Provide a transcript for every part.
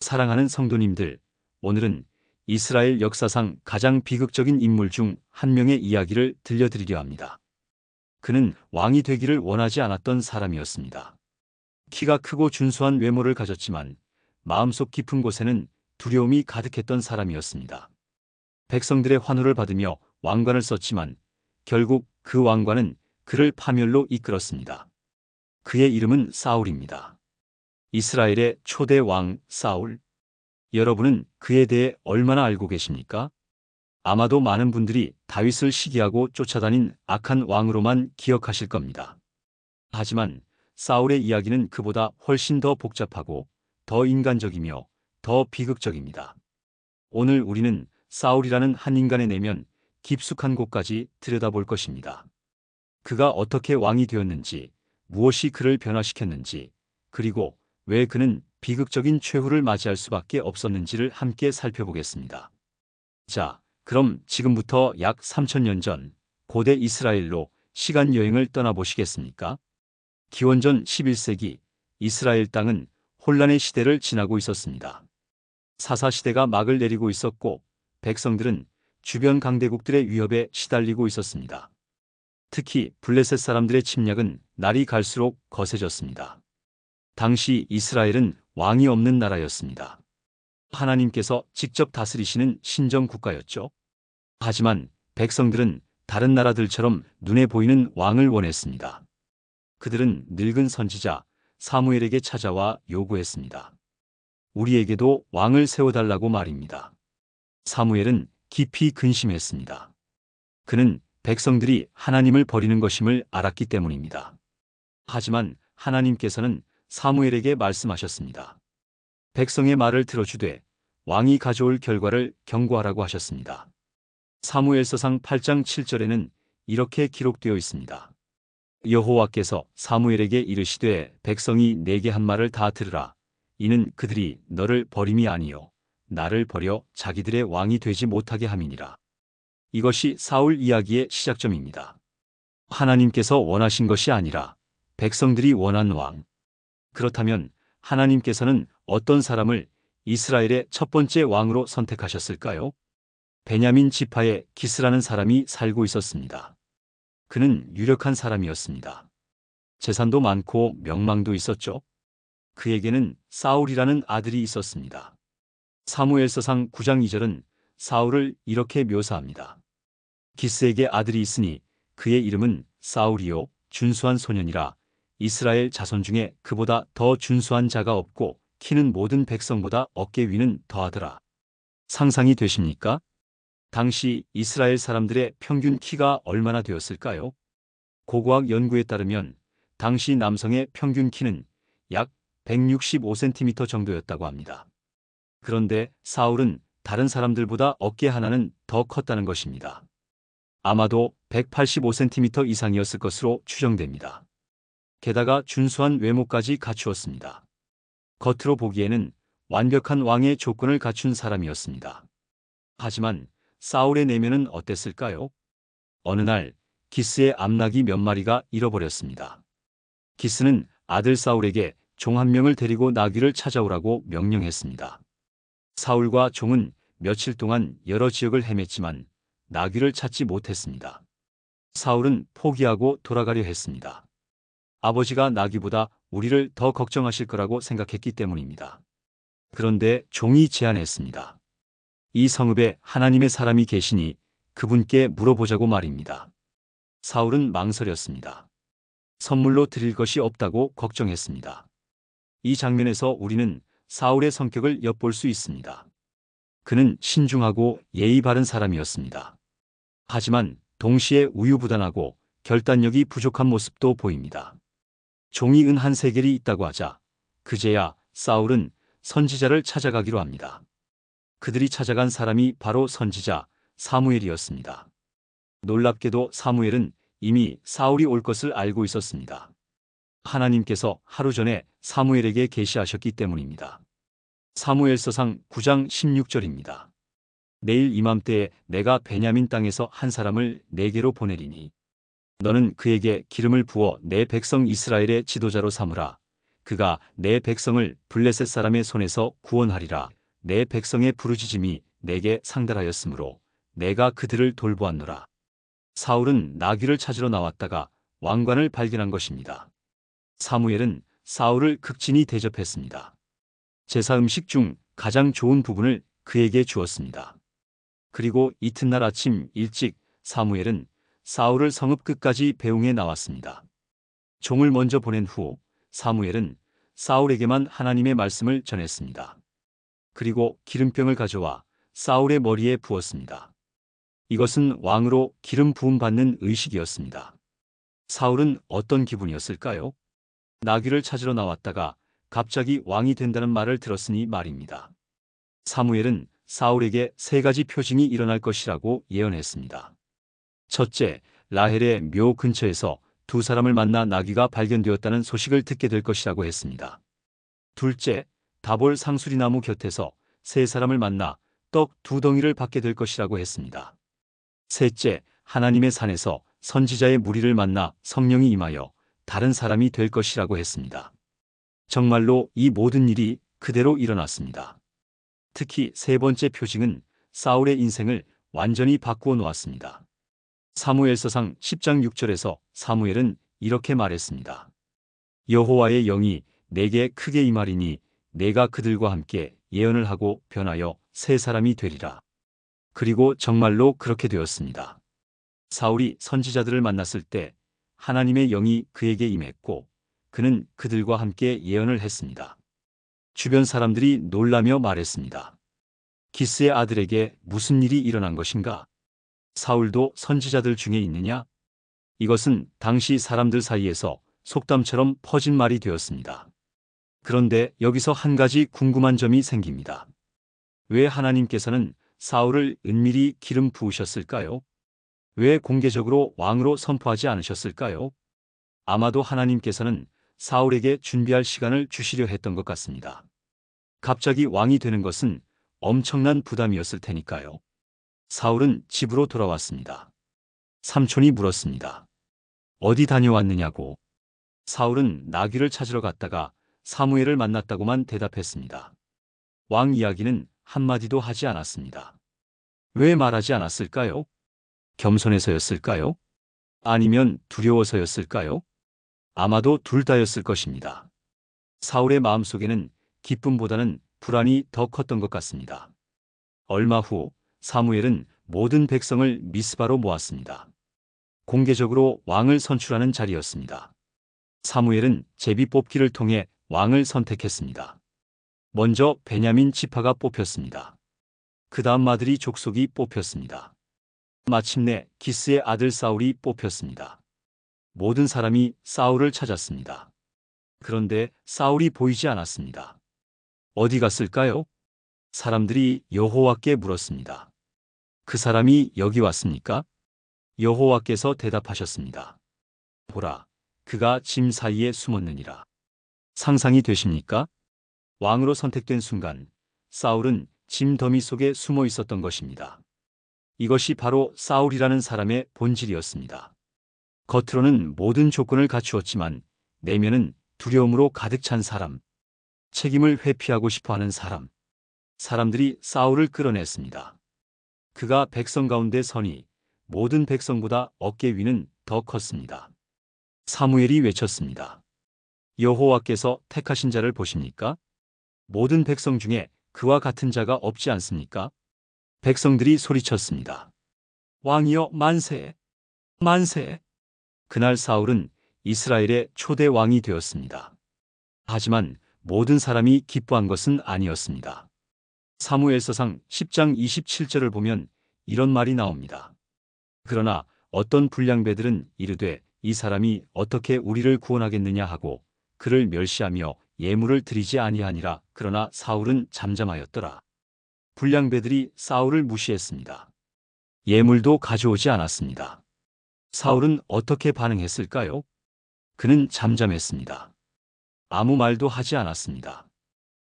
사랑하는 성도님들, 오늘은 이스라엘 역사상 가장 비극적인 인물 중 한 명의 이야기를 들려드리려 합니다. 그는 왕이 되기를 원하지 않았던 사람이었습니다. 키가 크고 준수한 외모를 가졌지만 마음속 깊은 곳에는 두려움이 가득했던 사람이었습니다. 백성들의 환호를 받으며 왕관을 썼지만 결국 그 왕관은 그를 파멸로 이끌었습니다. 그의 이름은 사울입니다. 이스라엘의 초대 왕 사울. 여러분은 그에 대해 얼마나 알고 계십니까? 아마도 많은 분들이 다윗을 시기하고 쫓아다닌 악한 왕으로만 기억하실 겁니다. 하지만 사울의 이야기는 그보다 훨씬 더 복잡하고 더 인간적이며 더 비극적입니다. 오늘 우리는 사울이라는 한 인간의 내면 깊숙한 곳까지 들여다볼 것입니다. 그가 어떻게 왕이 되었는지, 무엇이 그를 변화시켰는지, 그리고 왜 그는 비극적인 최후를 맞이할 수밖에 없었는지를 함께 살펴보겠습니다. 자, 그럼 지금부터 약 3000년 전 고대 이스라엘로 시간 여행을 떠나보시겠습니까? 기원전 11세기 이스라엘 땅은 혼란의 시대를 지나고 있었습니다. 사사시대가 막을 내리고 있었고 백성들은 주변 강대국들의 위협에 시달리고 있었습니다. 특히 블레셋 사람들의 침략은 날이 갈수록 거세졌습니다. 당시 이스라엘은 왕이 없는 나라였습니다. 하나님께서 직접 다스리시는 신정 국가였죠. 하지만 백성들은 다른 나라들처럼 눈에 보이는 왕을 원했습니다. 그들은 늙은 선지자 사무엘에게 찾아와 요구했습니다. 우리에게도 왕을 세워달라고 말입니다. 사무엘은 깊이 근심했습니다. 그는 백성들이 하나님을 버리는 것임을 알았기 때문입니다. 하지만 하나님께서는 사무엘에게 말씀하셨습니다. 백성의 말을 들어주되 왕이 가져올 결과를 경고하라고 하셨습니다. 사무엘서상 8장 7절에는 이렇게 기록되어 있습니다. 여호와께서 사무엘에게 이르시되 백성이 내게 한 말을 다 들으라. 이는 그들이 너를 버림이 아니요 나를 버려 자기들의 왕이 되지 못하게 함이니라. 이것이 사울 이야기의 시작점입니다. 하나님께서 원하신 것이 아니라 백성들이 원한 왕. 그렇다면 하나님께서는 어떤 사람을 이스라엘의 첫 번째 왕으로 선택하셨을까요? 베냐민 지파의 기스라는 사람이 살고 있었습니다. 그는 유력한 사람이었습니다. 재산도 많고 명망도 있었죠. 그에게는 사울이라는 아들이 있었습니다. 사무엘서상 9장 2절은 사울을 이렇게 묘사합니다. 기스에게 아들이 있으니 그의 이름은 사울이요 준수한 소년이라. 이스라엘 자손 중에 그보다 더 준수한 자가 없고 키는 모든 백성보다 어깨 위는 더하더라. 상상이 되십니까? 당시 이스라엘 사람들의 평균 키가 얼마나 되었을까요? 고고학 연구에 따르면 당시 남성의 평균 키는 약 165cm 정도였다고 합니다. 그런데 사울은 다른 사람들보다 어깨 하나는 더 컸다는 것입니다. 아마도 185cm 이상이었을 것으로 추정됩니다. 게다가 준수한 외모까지 갖추었습니다. 겉으로 보기에는 완벽한 왕의 조건을 갖춘 사람이었습니다. 하지만 사울의 내면은 어땠을까요? 어느 날 기스의 암낙이 몇 마리가 잃어버렸습니다. 기스는 아들 사울에게 종 한 명을 데리고 나귀를 찾아오라고 명령했습니다. 사울과 종은 며칠 동안 여러 지역을 헤맸지만 나귀를 찾지 못했습니다. 사울은 포기하고 돌아가려 했습니다. 아버지가 나귀보다 우리를 더 걱정하실 거라고 생각했기 때문입니다. 그런데 종이 제안했습니다. 이 성읍에 하나님의 사람이 계시니 그분께 물어보자고 말입니다. 사울은 망설였습니다. 선물로 드릴 것이 없다고 걱정했습니다. 이 장면에서 우리는 사울의 성격을 엿볼 수 있습니다. 그는 신중하고 예의 바른 사람이었습니다. 하지만 동시에 우유부단하고 결단력이 부족한 모습도 보입니다. 종이 은 한 세겔이 있다고 하자 그제야 사울은 선지자를 찾아가기로 합니다. 그들이 찾아간 사람이 바로 선지자 사무엘이었습니다. 놀랍게도 사무엘은 이미 사울이 올 것을 알고 있었습니다. 하나님께서 하루 전에 사무엘에게 계시하셨기 때문입니다. 사무엘서상 9장 16절입니다. 내일 이맘때에 내가 베냐민 땅에서 한 사람을 내게로 보내리니 너는 그에게 기름을 부어 내 백성 이스라엘의 지도자로 삼으라. 그가 내 백성을 블레셋 사람의 손에서 구원하리라. 내 백성의 부르짖음이 내게 상달하였으므로 내가 그들을 돌보았노라. 사울은 나귀를 찾으러 나왔다가 왕관을 발견한 것입니다. 사무엘은 사울을 극진히 대접했습니다. 제사 음식 중 가장 좋은 부분을 그에게 주었습니다. 그리고 이튿날 아침 일찍 사무엘은 사울을 성읍 끝까지 배웅해 나왔습니다. 종을 먼저 보낸 후 사무엘은 사울에게만 하나님의 말씀을 전했습니다. 그리고 기름병을 가져와 사울의 머리에 부었습니다. 이것은 왕으로 기름 부음 받는 의식이었습니다. 사울은 어떤 기분이었을까요? 나귀를 찾으러 나왔다가 갑자기 왕이 된다는 말을 들었으니 말입니다. 사무엘은 사울에게 세 가지 표징이 일어날 것이라고 예언했습니다. 첫째, 라헬의 묘 근처에서 두 사람을 만나 나귀가 발견되었다는 소식을 듣게 될 것이라고 했습니다. 둘째, 다볼 상수리나무 곁에서 세 사람을 만나 떡 두 덩이를 받게 될 것이라고 했습니다. 셋째, 하나님의 산에서 선지자의 무리를 만나 성령이 임하여 다른 사람이 될 것이라고 했습니다. 정말로 이 모든 일이 그대로 일어났습니다. 특히 세 번째 표징은 사울의 인생을 완전히 바꾸어 놓았습니다. 사무엘서상 10장 6절에서 사무엘은 이렇게 말했습니다. 여호와의 영이 내게 크게 임하리니 내가 그들과 함께 예언을 하고 변하여 세 사람이 되리라. 그리고 정말로 그렇게 되었습니다. 사울이 선지자들을 만났을 때 하나님의 영이 그에게 임했고 그는 그들과 함께 예언을 했습니다. 주변 사람들이 놀라며 말했습니다. 기스의 아들에게 무슨 일이 일어난 것인가? 사울도 선지자들 중에 있느냐? 이것은 당시 사람들 사이에서 속담처럼 퍼진 말이 되었습니다. 그런데 여기서 한 가지 궁금한 점이 생깁니다. 왜 하나님께서는 사울을 은밀히 기름 부으셨을까요? 왜 공개적으로 왕으로 선포하지 않으셨을까요? 아마도 하나님께서는 사울에게 준비할 시간을 주시려 했던 것 같습니다. 갑자기 왕이 되는 것은 엄청난 부담이었을 테니까요. 사울은 집으로 돌아왔습니다. 삼촌이 물었습니다. 어디 다녀왔느냐고. 사울은 나귀를 찾으러 갔다가 사무엘을 만났다고만 대답했습니다. 왕 이야기는 한마디도 하지 않았습니다. 왜 말하지 않았을까요? 겸손해서였을까요? 아니면 두려워서였을까요? 아마도 둘 다였을 것입니다. 사울의 마음속에는 기쁨보다는 불안이 더 컸던 것 같습니다. 얼마 후 사무엘은 모든 백성을 미스바로 모았습니다. 공개적으로 왕을 선출하는 자리였습니다. 사무엘은 제비뽑기를 통해 왕을 선택했습니다. 먼저 베냐민 지파가 뽑혔습니다. 그 다음 마드리 족속이 뽑혔습니다. 마침내 기스의 아들 사울이 뽑혔습니다. 모든 사람이 사울을 찾았습니다. 그런데 사울이 보이지 않았습니다. 어디 갔을까요? 사람들이 여호와께 물었습니다. 그 사람이 여기 왔습니까? 여호와께서 대답하셨습니다. 보라, 그가 짐 사이에 숨었느니라. 상상이 되십니까? 왕으로 선택된 순간 사울은 짐 더미 속에 숨어 있었던 것입니다. 이것이 바로 사울이라는 사람의 본질이었습니다. 겉으로는 모든 조건을 갖추었지만 내면은 두려움으로 가득 찬 사람, 책임을 회피하고 싶어하는 사람. 사람들이 사울을 끌어냈습니다. 그가 백성 가운데 서니 모든 백성보다 어깨 위는 더 컸습니다. 사무엘이 외쳤습니다. 여호와께서 택하신 자를 보십니까? 모든 백성 중에 그와 같은 자가 없지 않습니까? 백성들이 소리쳤습니다. 왕이여 만세! 만세! 그날 사울은 이스라엘의 초대 왕이 되었습니다. 하지만 모든 사람이 기뻐한 것은 아니었습니다. 사무엘서상 10장 27절을 보면 이런 말이 나옵니다. 그러나 어떤 불량배들은 이르되 이 사람이 어떻게 우리를 구원하겠느냐 하고 그를 멸시하며 예물을 드리지 아니하니라. 그러나 사울은 잠잠하였더라. 불량배들이 사울을 무시했습니다. 예물도 가져오지 않았습니다. 사울은 어떻게 반응했을까요? 그는 잠잠했습니다. 아무 말도 하지 않았습니다.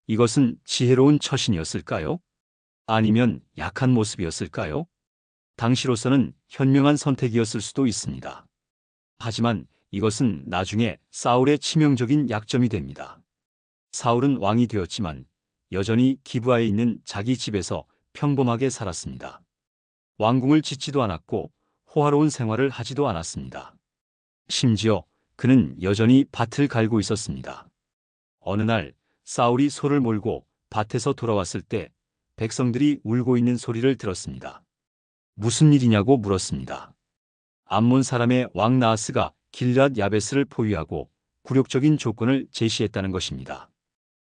이것은 지혜로운 처신이었을까요? 아니면 약한 모습이었을까요? 당시로서는 현명한 선택이었을 수도 있습니다. 하지만 이것은 나중에 사울의 치명적인 약점이 됩니다. 사울은 왕이 되었지만 여전히 기브아에 있는 자기 집에서 평범하게 살았습니다. 왕궁을 짓지도 않았고 호화로운 생활을 하지도 않았습니다. 심지어 그는 여전히 밭을 갈고 있었습니다. 어느 날 사울이 소를 몰고 밭에서 돌아왔을 때 백성들이 울고 있는 소리를 들었습니다. 무슨 일이냐고 물었습니다. 암몬 사람의 왕 나하스가 길앗 야베스를 포위하고 굴욕적인 조건을 제시했다는 것입니다.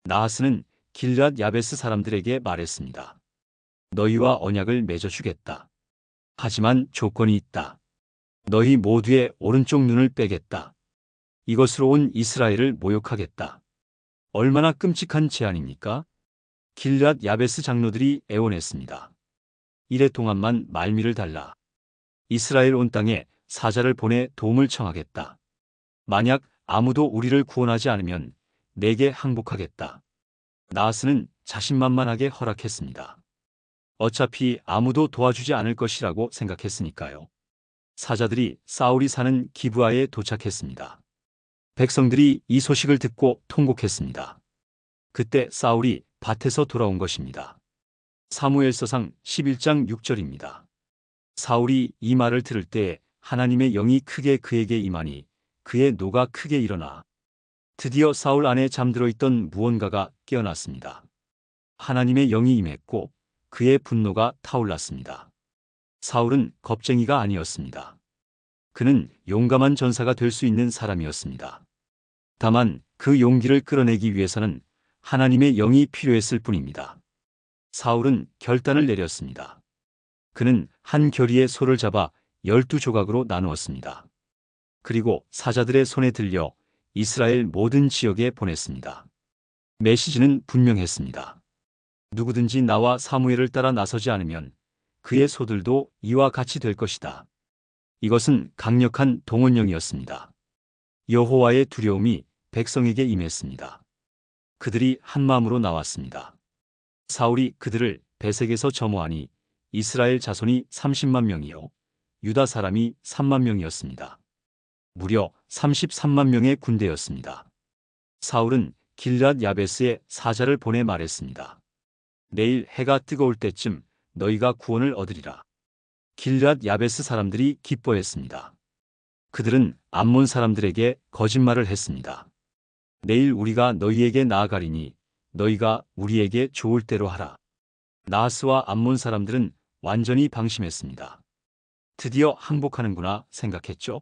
나하스는 길앗 야베스 사람들에게 말했습니다. 너희와 언약을 맺어주겠다. 하지만 조건이 있다. 너희 모두의 오른쪽 눈을 빼겠다. 이것으로 온 이스라엘을 모욕하겠다. 얼마나 끔찍한 제안입니까? 길앗 야베스 장로들이 애원했습니다. 이래 동안만 말미를 달라. 이스라엘 온 땅에 사자를 보내 도움을 청하겠다. 만약 아무도 우리를 구원하지 않으면 내게 항복하겠다. 나하스는 자신만만하게 허락했습니다. 어차피 아무도 도와주지 않을 것이라고 생각했으니까요. 사자들이 사울이 사는 기브아에 도착했습니다. 백성들이 이 소식을 듣고 통곡했습니다. 그때 사울이 밭에서 돌아온 것입니다. 사무엘서상 11장 6절입니다. 사울이 이 말을 들을 때 하나님의 영이 크게 그에게 임하니 그의 노가 크게 일어나 드디어 사울 안에 잠들어 있던 무언가가 깨어났습니다. 하나님의 영이 임했고 그의 분노가 타올랐습니다. 사울은 겁쟁이가 아니었습니다. 그는 용감한 전사가 될 수 있는 사람이었습니다. 다만 그 용기를 끌어내기 위해서는 하나님의 영이 필요했을 뿐입니다. 사울은 결단을 내렸습니다. 그는 한 겨리의 소를 잡아 12조각으로 나누었습니다. 그리고 사자들의 손에 들려 이스라엘 모든 지역에 보냈습니다. 메시지는 분명했습니다. 누구든지 나와 사무엘을 따라 나서지 않으면 그의 소들도 이와 같이 될 것이다. 이것은 강력한 동원령이었습니다. 여호와의 두려움이 백성에게 임했습니다. 그들이 한마음으로 나왔습니다. 사울이 그들을 베색에서 점호하니 이스라엘 자손이 30만 명이요 유다 사람이 3만 명이었습니다. 무려 33만 명의 군대였습니다. 사울은 길앗 야베스에 사자를 보내 말했습니다. 내일 해가 뜨거울 때쯤 너희가 구원을 얻으리라. 길앗 야베스 사람들이 기뻐했습니다. 그들은 암몬 사람들에게 거짓말을 했습니다. 내일 우리가 너희에게 나아가리니 너희가 우리에게 좋을 대로 하라. 나하스와 암몬 사람들은 완전히 방심했습니다. 드디어 항복하는구나 생각했죠.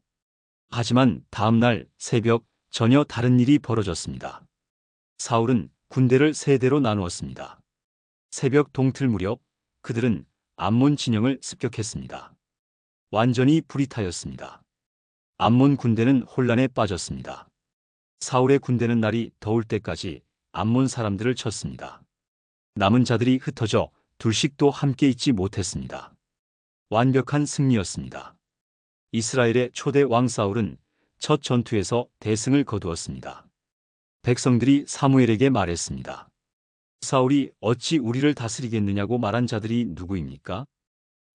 하지만 다음 날 새벽 전혀 다른 일이 벌어졌습니다. 사울은 군대를 세 대로 나누었습니다. 새벽 동틀 무렵 그들은 암몬 진영을 습격했습니다. 완전히 불이 타였습니다. 암몬 군대는 혼란에 빠졌습니다. 사울의 군대는 날이 더울 때까지 암몬 사람들을 쳤습니다. 남은 자들이 흩어져 둘씩도 함께 있지 못했습니다. 완벽한 승리였습니다. 이스라엘의 초대 왕 사울은 첫 전투에서 대승을 거두었습니다. 백성들이 사무엘에게 말했습니다. 사울이 어찌 우리를 다스리겠느냐고 말한 자들이 누구입니까?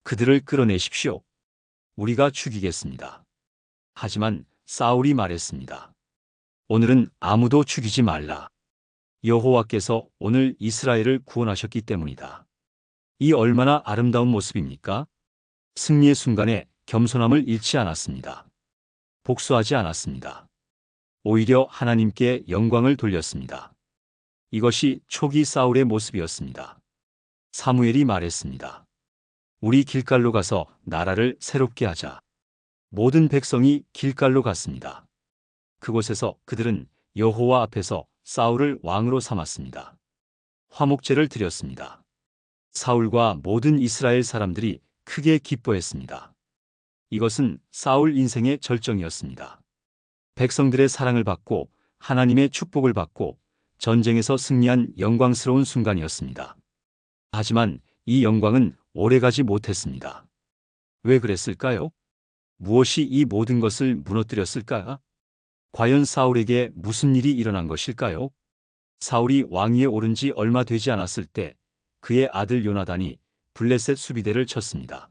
그들을 끌어내십시오. 우리가 죽이겠습니다. 하지만 사울이 말했습니다. 오늘은 아무도 죽이지 말라. 여호와께서 오늘 이스라엘을 구원하셨기 때문이다. 이 얼마나 아름다운 모습입니까? 승리의 순간에 겸손함을 잃지 않았습니다. 복수하지 않았습니다. 오히려 하나님께 영광을 돌렸습니다. 이것이 초기 사울의 모습이었습니다. 사무엘이 말했습니다. 우리 길갈로 가서 나라를 새롭게 하자. 모든 백성이 길갈로 갔습니다. 그곳에서 그들은 여호와 앞에서 사울을 왕으로 삼았습니다. 화목제를 드렸습니다. 사울과 모든 이스라엘 사람들이 크게 기뻐했습니다. 이것은 사울 인생의 절정이었습니다. 백성들의 사랑을 받고 하나님의 축복을 받고 전쟁에서 승리한 영광스러운 순간이었습니다. 하지만 이 영광은 오래가지 못했습니다. 왜 그랬을까요? 무엇이 이 모든 것을 무너뜨렸을까? 과연 사울에게 무슨 일이 일어난 것일까요? 사울이 왕위에 오른 지 얼마 되지 않았을 때 그의 아들 요나단이 블레셋 수비대를 쳤습니다.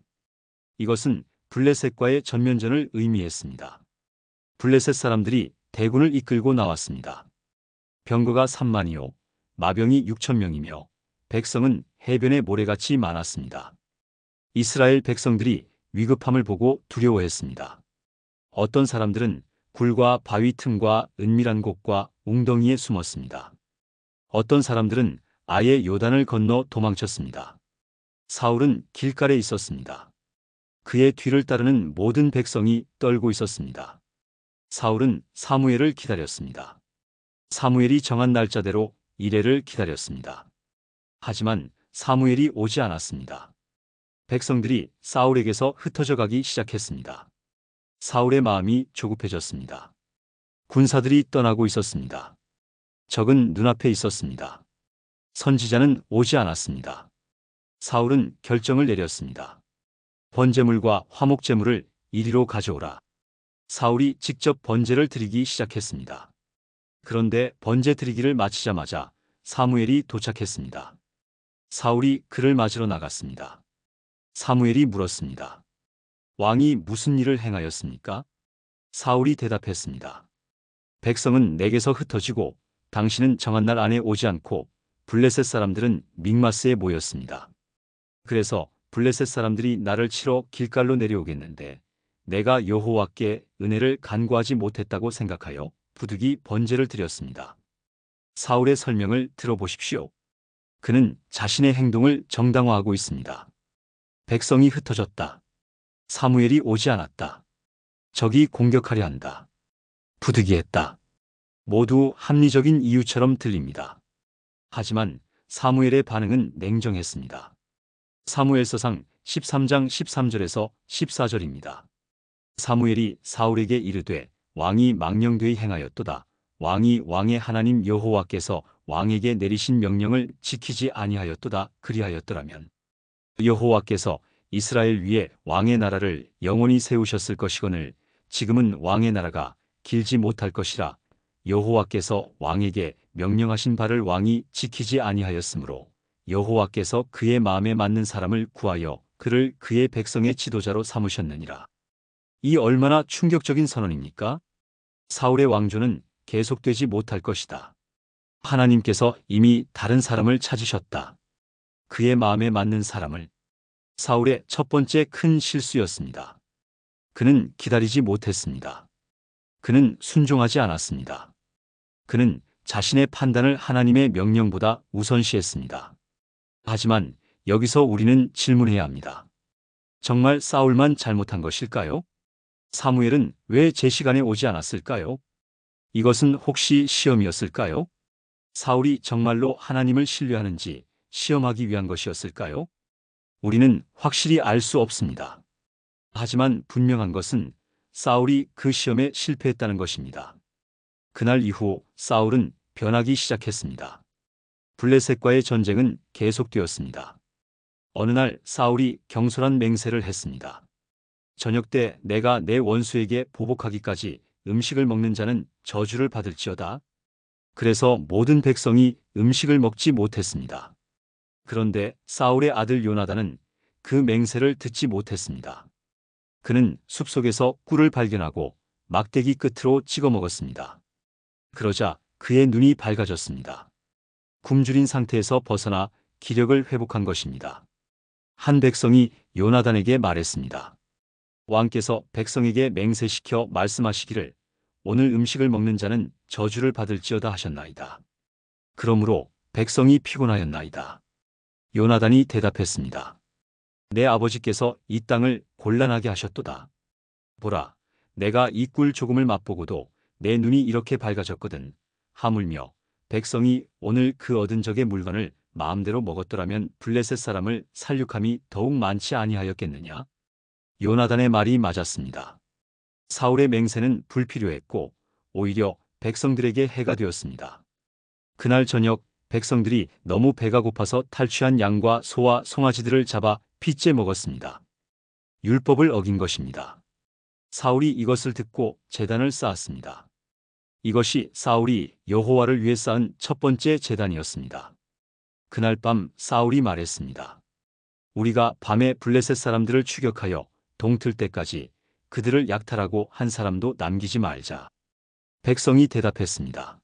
이것은 블레셋과의 전면전을 의미했습니다. 블레셋 사람들이 대군을 이끌고 나왔습니다. 병거가 3만이요 마병이 6천 명이며 백성은 해변에 모래같이 많았습니다. 이스라엘 백성들이 위급함을 보고 두려워했습니다. 어떤 사람들은 굴과 바위 틈과 은밀한 곳과 웅덩이에 숨었습니다. 어떤 사람들은 아예 요단을 건너 도망쳤습니다. 사울은 길가에 있었습니다. 그의 뒤를 따르는 모든 백성이 떨고 있었습니다. 사울은 사무엘을 기다렸습니다. 사무엘이 정한 날짜대로 이레를 기다렸습니다. 하지만 사무엘이 오지 않았습니다. 백성들이 사울에게서 흩어져 가기 시작했습니다. 사울의 마음이 조급해졌습니다. 군사들이 떠나고 있었습니다. 적은 눈앞에 있었습니다. 선지자는 오지 않았습니다. 사울은 결정을 내렸습니다. 번제물과 화목제물을 이리로 가져오라. 사울이 직접 번제를 드리기 시작했습니다. 그런데 번제 드리기를 마치자마자 사무엘이 도착했습니다. 사울이 그를 맞으러 나갔습니다. 사무엘이 물었습니다. 왕이 무슨 일을 행하였습니까? 사울이 대답했습니다. 백성은 내게서 흩어지고 당신은 정한 날 안에 오지 않고 블레셋 사람들은 믹마스에 모였습니다. 그래서 블레셋 사람들이 나를 치러 길갈로 내려오겠는데 내가 여호와께 은혜를 간구하지 못했다고 생각하여 부득이 번제를 드렸습니다. 사울의 설명을 들어보십시오. 그는 자신의 행동을 정당화하고 있습니다. 백성이 흩어졌다. 사무엘이 오지 않았다. 적이 공격하려 한다. 부득이했다. 모두 합리적인 이유처럼 들립니다. 하지만 사무엘의 반응은 냉정했습니다. 사무엘서상 13장 13절에서 14절입니다. 사무엘이 사울에게 이르되 왕이 망령되이 행하였도다. 왕이 왕의 하나님 여호와께서 왕에게 내리신 명령을 지키지 아니하였도다. 그리하였더라면 여호와께서 이스라엘 위에 왕의 나라를 영원히 세우셨을 것이거늘 지금은 왕의 나라가 길지 못할 것이라. 여호와께서 왕에게 명령하신 바를 왕이 지키지 아니하였으므로 여호와께서 그의 마음에 맞는 사람을 구하여 그를 그의 백성의 지도자로 삼으셨느니라. 이 얼마나 충격적인 선언입니까? 사울의 왕조는 계속되지 못할 것이다. 하나님께서 이미 다른 사람을 찾으셨다. 그의 마음에 맞는 사람을. 사울의 첫 번째 큰 실수였습니다. 그는 기다리지 못했습니다. 그는 순종하지 않았습니다. 그는 자신의 판단을 하나님의 명령보다 우선시했습니다. 하지만 여기서 우리는 질문해야 합니다. 정말 사울만 잘못한 것일까요? 사무엘은 왜 제 시간에 오지 않았을까요? 이것은 혹시 시험이었을까요? 사울이 정말로 하나님을 신뢰하는지 시험하기 위한 것이었을까요? 우리는 확실히 알 수 없습니다. 하지만 분명한 것은 사울이 그 시험에 실패했다는 것입니다. 그날 이후 사울은 변하기 시작했습니다. 블레셋과의 전쟁은 계속되었습니다. 어느 날 사울이 경솔한 맹세를 했습니다. 저녁 때 내가 내 원수에게 보복하기까지 음식을 먹는 자는 저주를 받을지어다. 그래서 모든 백성이 음식을 먹지 못했습니다. 그런데 사울의 아들 요나단은 그 맹세를 듣지 못했습니다. 그는 숲속에서 꿀을 발견하고 막대기 끝으로 찍어 먹었습니다. 그러자 그의 눈이 밝아졌습니다. 굶주린 상태에서 벗어나 기력을 회복한 것입니다. 한 백성이 요나단에게 말했습니다. 왕께서 백성에게 맹세시켜 말씀하시기를 오늘 음식을 먹는 자는 저주를 받을지어다 하셨나이다. 그러므로 백성이 피곤하였나이다. 요나단이 대답했습니다. 내 아버지께서 이 땅을 곤란하게 하셨도다. 보라, 내가 이 꿀 조금을 맛보고도 내 눈이 이렇게 밝아졌거든. 하물며 백성이 오늘 그 얻은 적의 물건을 마음대로 먹었더라면 블레셋 사람을 살육함이 더욱 많지 아니하였겠느냐? 요나단의 말이 맞았습니다. 사울의 맹세는 불필요했고 오히려 백성들에게 해가 되었습니다. 그날 저녁 백성들이 너무 배가 고파서 탈취한 양과 소와 송아지들을 잡아 핏째 먹었습니다. 율법을 어긴 것입니다. 사울이 이것을 듣고 제단을 쌓았습니다. 이것이 사울이 여호와를 위해 쌓은 첫 번째 제단이었습니다. 그날 밤 사울이 말했습니다. 우리가 밤에 블레셋 사람들을 추격하여 동틀 때까지 그들을 약탈하고 한 사람도 남기지 말자. 백성이 대답했습니다.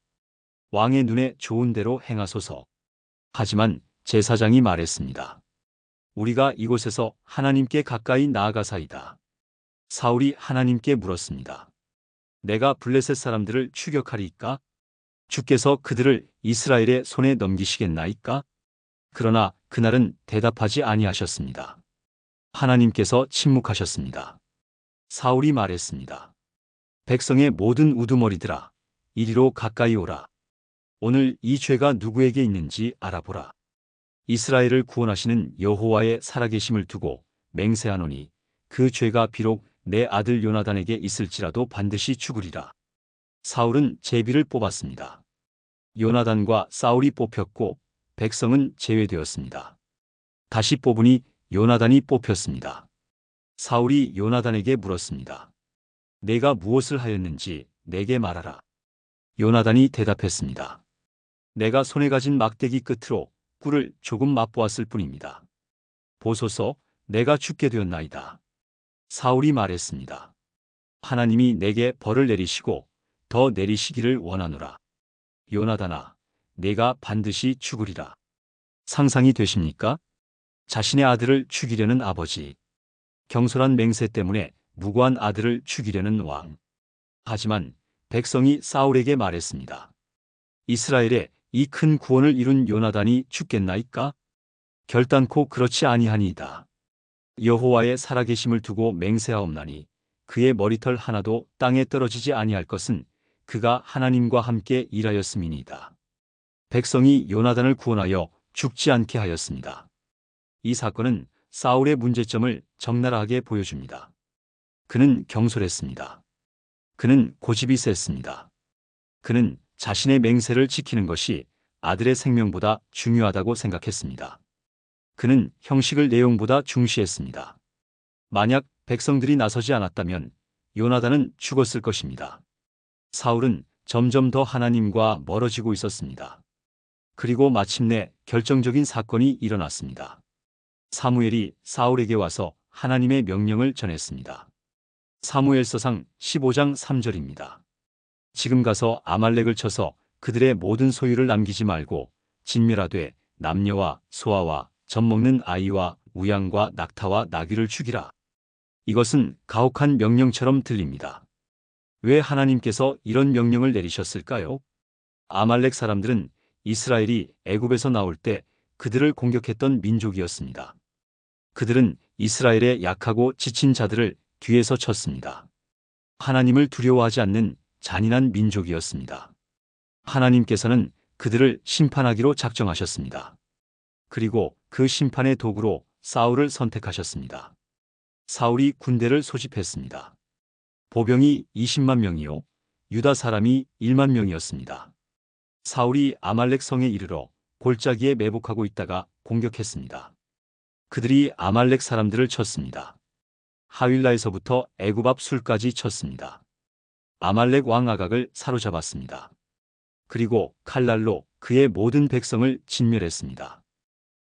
왕의 눈에 좋은 대로 행하소서. 하지만 제사장이 말했습니다. 우리가 이곳에서 하나님께 가까이 나아가사이다. 사울이 하나님께 물었습니다. 내가 블레셋 사람들을 추격하리이까? 주께서 그들을 이스라엘의 손에 넘기시겠나이까? 그러나 그날은 대답하지 아니하셨습니다. 하나님께서 침묵하셨습니다. 사울이 말했습니다. 백성의 모든 우두머리들아, 이리로 가까이 오라. 오늘 이 죄가 누구에게 있는지 알아보라. 이스라엘을 구원하시는 여호와의 살아계심을 두고 맹세하노니 그 죄가 비록 내 아들 요나단에게 있을지라도 반드시 죽으리라. 사울은 제비를 뽑았습니다. 요나단과 사울이 뽑혔고 백성은 제외되었습니다. 다시 뽑으니 요나단이 뽑혔습니다. 사울이 요나단에게 물었습니다. 내가 무엇을 하였는지 내게 말하라. 요나단이 대답했습니다. 내가 손에 가진 막대기 끝으로 꿀을 조금 맛보았을 뿐입니다. 보소서, 내가 죽게 되었나이다. 사울이 말했습니다. 하나님이 내게 벌을 내리시고 더 내리시기를 원하노라. 요나단아, 내가 반드시 죽으리라. 상상이 되십니까? 자신의 아들을 죽이려는 아버지. 경솔한 맹세 때문에 무고한 아들을 죽이려는 왕. 하지만 백성이 사울에게 말했습니다. 이스라엘의 이 큰 구원을 이룬 요나단이 죽겠나이까? 결단코 그렇지 아니하니이다. 여호와의 살아계심을 두고 맹세하옵나니 그의 머리털 하나도 땅에 떨어지지 아니할 것은 그가 하나님과 함께 일하였음이니이다. 백성이 요나단을 구원하여 죽지 않게 하였습니다. 이 사건은 사울의 문제점을 적나라하게 보여줍니다. 그는 경솔했습니다. 그는 고집이 셌습니다. 그는 자신의 맹세를 지키는 것이 아들의 생명보다 중요하다고 생각했습니다. 그는 형식을 내용보다 중시했습니다. 만약 백성들이 나서지 않았다면 요나단은 죽었을 것입니다. 사울은 점점 더 하나님과 멀어지고 있었습니다. 그리고 마침내 결정적인 사건이 일어났습니다. 사무엘이 사울에게 와서 하나님의 명령을 전했습니다. 사무엘서상 15장 3절입니다. 지금 가서 아말렉을 쳐서 그들의 모든 소유를 남기지 말고 진멸하되 남녀와 소아와 젖먹는 아이와 우양과 낙타와 나귀를 죽이라. 이것은 가혹한 명령처럼 들립니다. 왜 하나님께서 이런 명령을 내리셨을까요? 아말렉 사람들은 이스라엘이 애굽에서 나올 때 그들을 공격했던 민족이었습니다. 그들은 이스라엘의 약하고 지친 자들을 뒤에서 쳤습니다. 하나님을 두려워하지 않는 잔인한 민족이었습니다. 하나님께서는 그들을 심판하기로 작정하셨습니다. 그리고 그 심판의 도구로 사울을 선택하셨습니다. 사울이 군대를 소집했습니다. 보병이 20만 명이요, 유다 사람이 1만 명이었습니다. 사울이 아말렉 성에 이르러 골짜기에 매복하고 있다가 공격했습니다. 그들이 아말렉 사람들을 쳤습니다. 하윌라에서부터 애굽 앞 술까지 쳤습니다. 아말렉 왕 아각을 사로잡았습니다. 그리고 칼날로 그의 모든 백성을 진멸했습니다.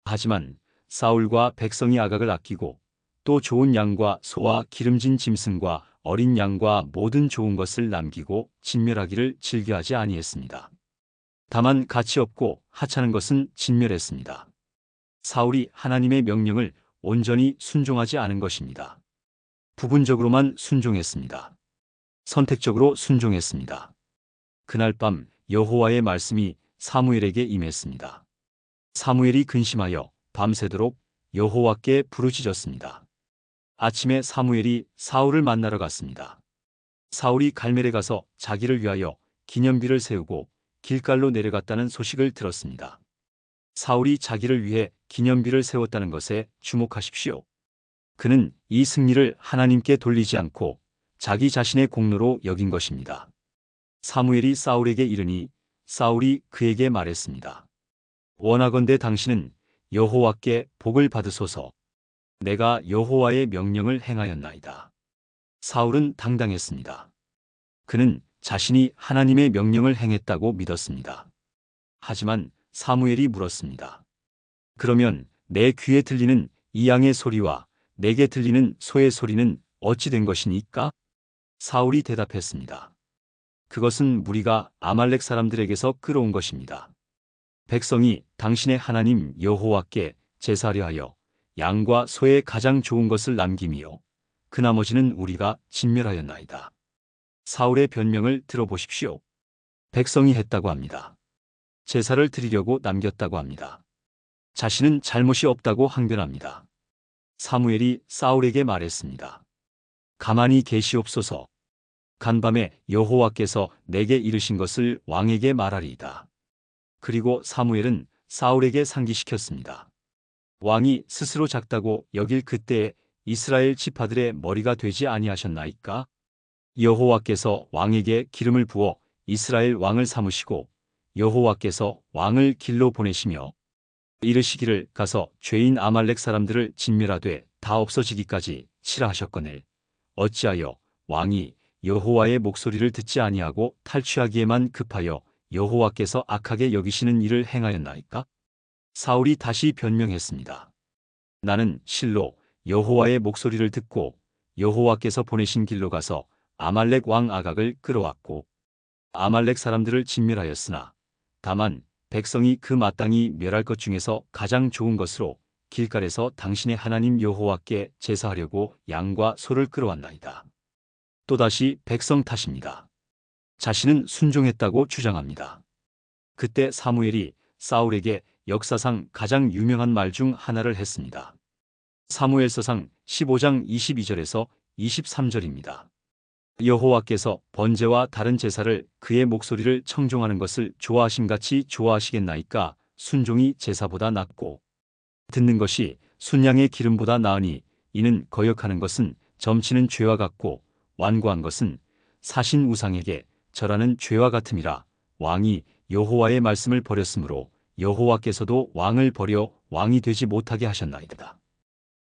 하지만 사울과 백성이 아각을 아끼고 또 좋은 양과 소와 기름진 짐승과 어린 양과 모든 좋은 것을 남기고 진멸하기를 즐겨하지 아니했습니다. 다만 가치 없고 하찮은 것은 진멸했습니다. 사울이 하나님의 명령을 온전히 순종하지 않은 것입니다. 부분적으로만 순종했습니다. 선택적으로 순종했습니다. 그날 밤 여호와의 말씀이 사무엘에게 임했습니다. 사무엘이 근심하여 밤새도록 여호와께 부르짖었습니다. 아침에 사무엘이 사울을 만나러 갔습니다. 사울이 갈멜에 가서 자기를 위하여 기념비를 세우고 길갈로 내려갔다는 소식을 들었습니다. 사울이 자기를 위해 기념비를 세웠다는 것에 주목하십시오. 그는 이 승리를 하나님께 돌리지 않고 자기 자신의 공로로 여긴 것입니다. 사무엘이 사울에게 이르니 사울이 그에게 말했습니다. 원하건대 당신은 여호와께 복을 받으소서. 내가 여호와의 명령을 행하였나이다. 사울은 당당했습니다. 그는 자신이 하나님의 명령을 행했다고 믿었습니다. 하지만 사무엘이 물었습니다. 그러면 내 귀에 들리는 이 양의 소리와 내게 들리는 소의 소리는 어찌 된 것이니까? 사울이 대답했습니다. 그것은 무리가 아말렉 사람들에게서 끌어온 것입니다. 백성이 당신의 하나님 여호와께 제사하려 하여 양과 소의 가장 좋은 것을 남김이요 그 나머지는 우리가 진멸하였나이다. 사울의 변명을 들어보십시오. 백성이 했다고 합니다. 제사를 드리려고 남겼다고 합니다. 자신은 잘못이 없다고 항변합니다. 사무엘이 사울에게 말했습니다. 가만히 계시옵소서. 간밤에 여호와께서 내게 이르신 것을 왕에게 말하리이다. 그리고 사무엘은 사울에게 상기시켰습니다. 왕이 스스로 작다고 여길 그때에 이스라엘 지파들의 머리가 되지 아니하셨나이까? 여호와께서 왕에게 기름을 부어 이스라엘 왕을 삼으시고 여호와께서 왕을 길로 보내시며 이르시기를 가서 죄인 아말렉 사람들을 진멸하되 다 없어지기까지 치라 하셨거늘 어찌하여 왕이 여호와의 목소리를 듣지 아니하고 탈취하기에만 급하여 여호와께서 악하게 여기시는 일을 행하였나이까? 사울이 다시 변명했습니다. 나는 실로 여호와의 목소리를 듣고 여호와께서 보내신 길로 가서 아말렉 왕 아각을 끌어왔고 아말렉 사람들을 진멸하였으나 다만 백성이 그 마땅히 멸할 것 중에서 가장 좋은 것으로 길갈에서 당신의 하나님 여호와께 제사하려고 양과 소를 끌어왔나이다. 또다시 백성 탓입니다. 자신은 순종했다고 주장합니다. 그때 사무엘이 사울에게 역사상 가장 유명한 말 중 하나를 했습니다. 사무엘서상 15장 22절에서 23절입니다. 여호와께서 번제와 다른 제사를 그의 목소리를 청종하는 것을 좋아하심같이 좋아하시겠나이까? 순종이 제사보다 낫고 듣는 것이 순양의 기름보다 나으니 이는 거역하는 것은 점치는 죄와 같고 완고한 것은 사신 우상에게 절하는 죄와 같음이라. 왕이 여호와의 말씀을 버렸으므로 여호와께서도 왕을 버려 왕이 되지 못하게 하셨나이다.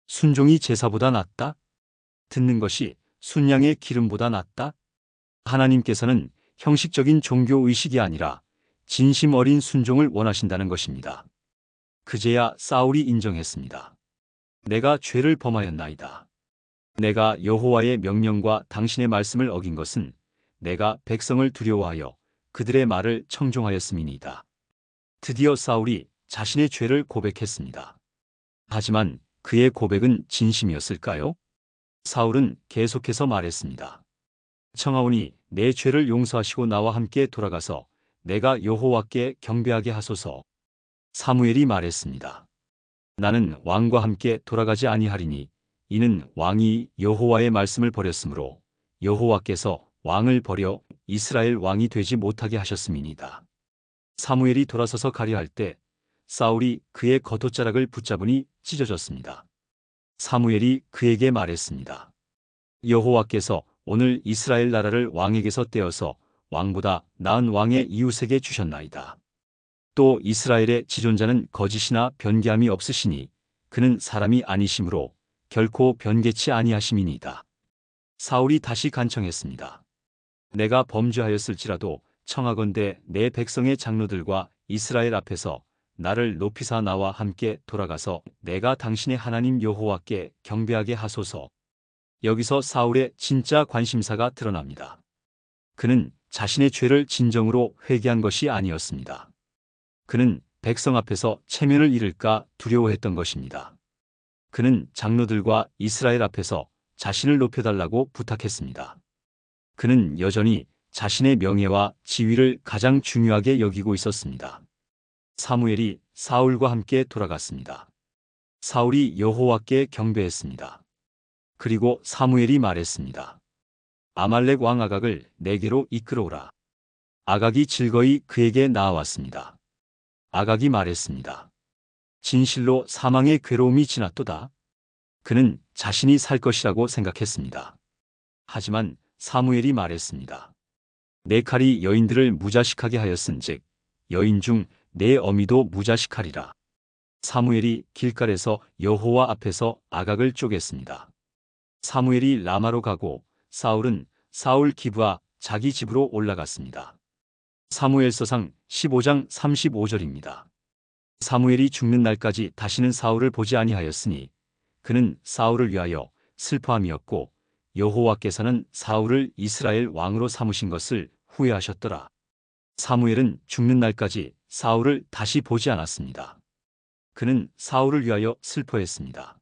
순종이 제사보다 낫다? 듣는 것이 순양의 기름보다 낫다? 하나님께서는 형식적인 종교의식이 아니라 진심 어린 순종을 원하신다는 것입니다. 그제야 사울이 인정했습니다. 내가 죄를 범하였나이다. 내가 여호와의 명령과 당신의 말씀을 어긴 것은 내가 백성을 두려워하여 그들의 말을 청종하였음이니이다. 드디어 사울이 자신의 죄를 고백했습니다. 하지만 그의 고백은 진심이었을까요? 사울은 계속해서 말했습니다. 청하오니 내 죄를 용서하시고 나와 함께 돌아가서 내가 여호와께 경배하게 하소서. 사무엘이 말했습니다. 나는 왕과 함께 돌아가지 아니하리니 이는 왕이 여호와의 말씀을 버렸으므로 여호와께서 왕을 버려 이스라엘 왕이 되지 못하게 하셨음이니이다. 사무엘이 돌아서서 가려 할 때 사울이 그의 겉옷자락을 붙잡으니 찢어졌습니다. 사무엘이 그에게 말했습니다. 여호와께서 오늘 이스라엘 나라를 왕에게서 떼어서 왕보다 나은 왕의 이웃에게 주셨나이다. 또 이스라엘의 지존자는 거짓이나 변개함이 없으시니 그는 사람이 아니시므로 결코 변개치 아니하심이니이다. 사울이 다시 간청했습니다. 내가 범죄하였을지라도 청하건대 내 백성의 장로들과 이스라엘 앞에서 나를 높이사 나와 함께 돌아가서 내가 당신의 하나님 여호와께 경배하게 하소서. 여기서 사울의 진짜 관심사가 드러납니다. 그는 자신의 죄를 진정으로 회개한 것이 아니었습니다. 그는 백성 앞에서 체면을 잃을까 두려워했던 것입니다. 그는 장로들과 이스라엘 앞에서 자신을 높여달라고 부탁했습니다. 그는 여전히 자신의 명예와 지위를 가장 중요하게 여기고 있었습니다. 사무엘이 사울과 함께 돌아갔습니다. 사울이 여호와께 경배했습니다. 그리고 사무엘이 말했습니다. 아말렉 왕 아각을 내게로 이끌어오라. 아각이 즐거이 그에게 나아왔습니다. 아각이 말했습니다. 진실로 사망의 괴로움이 지났도다. 그는 자신이 살 것이라고 생각했습니다. 하지만 사무엘이 말했습니다. 내 칼이 여인들을 무자식하게 하였은즉 여인 중 내 어미도 무자식하리라. 사무엘이 길갈에서 여호와 앞에서 아각을 쪼갰습니다. 사무엘이 라마로 가고 사울은 사울 기브아 자기 집으로 올라갔습니다. 사무엘서상 15장 35절입니다. 사무엘이 죽는 날까지 다시는 사울을 보지 아니하였으니 그는 사울을 위하여 슬퍼함이었고 여호와께서는 사울을 이스라엘 왕으로 삼으신 것을 후회하셨더라. 사무엘은 죽는 날까지 사울을 다시 보지 않았습니다. 그는 사울을 위하여 슬퍼했습니다.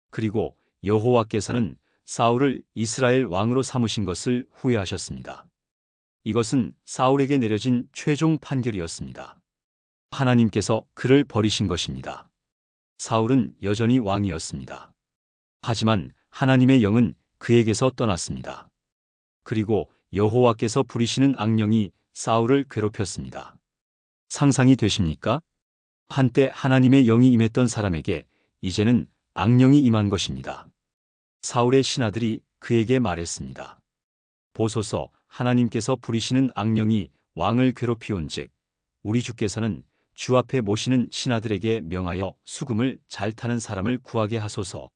그리고 여호와께서는 사울을 이스라엘 왕으로 삼으신 것을 후회하셨습니다. 이것은 사울에게 내려진 최종 판결이었습니다. 하나님께서 그를 버리신 것입니다. 사울은 여전히 왕이었습니다. 하지만 하나님의 영은 그에게서 떠났습니다. 그리고 여호와께서 부리시는 악령이 사울을 괴롭혔습니다. 상상이 되십니까? 한때 하나님의 영이 임했던 사람에게 이제는 악령이 임한 것입니다. 사울의 신하들이 그에게 말했습니다. 보소서, 하나님께서 부리시는 악령이 왕을 괴롭히온즉 우리 주께서는 주 앞에 모시는 신하들에게 명하여 수금을 잘 타는 사람을 구하게 하소서.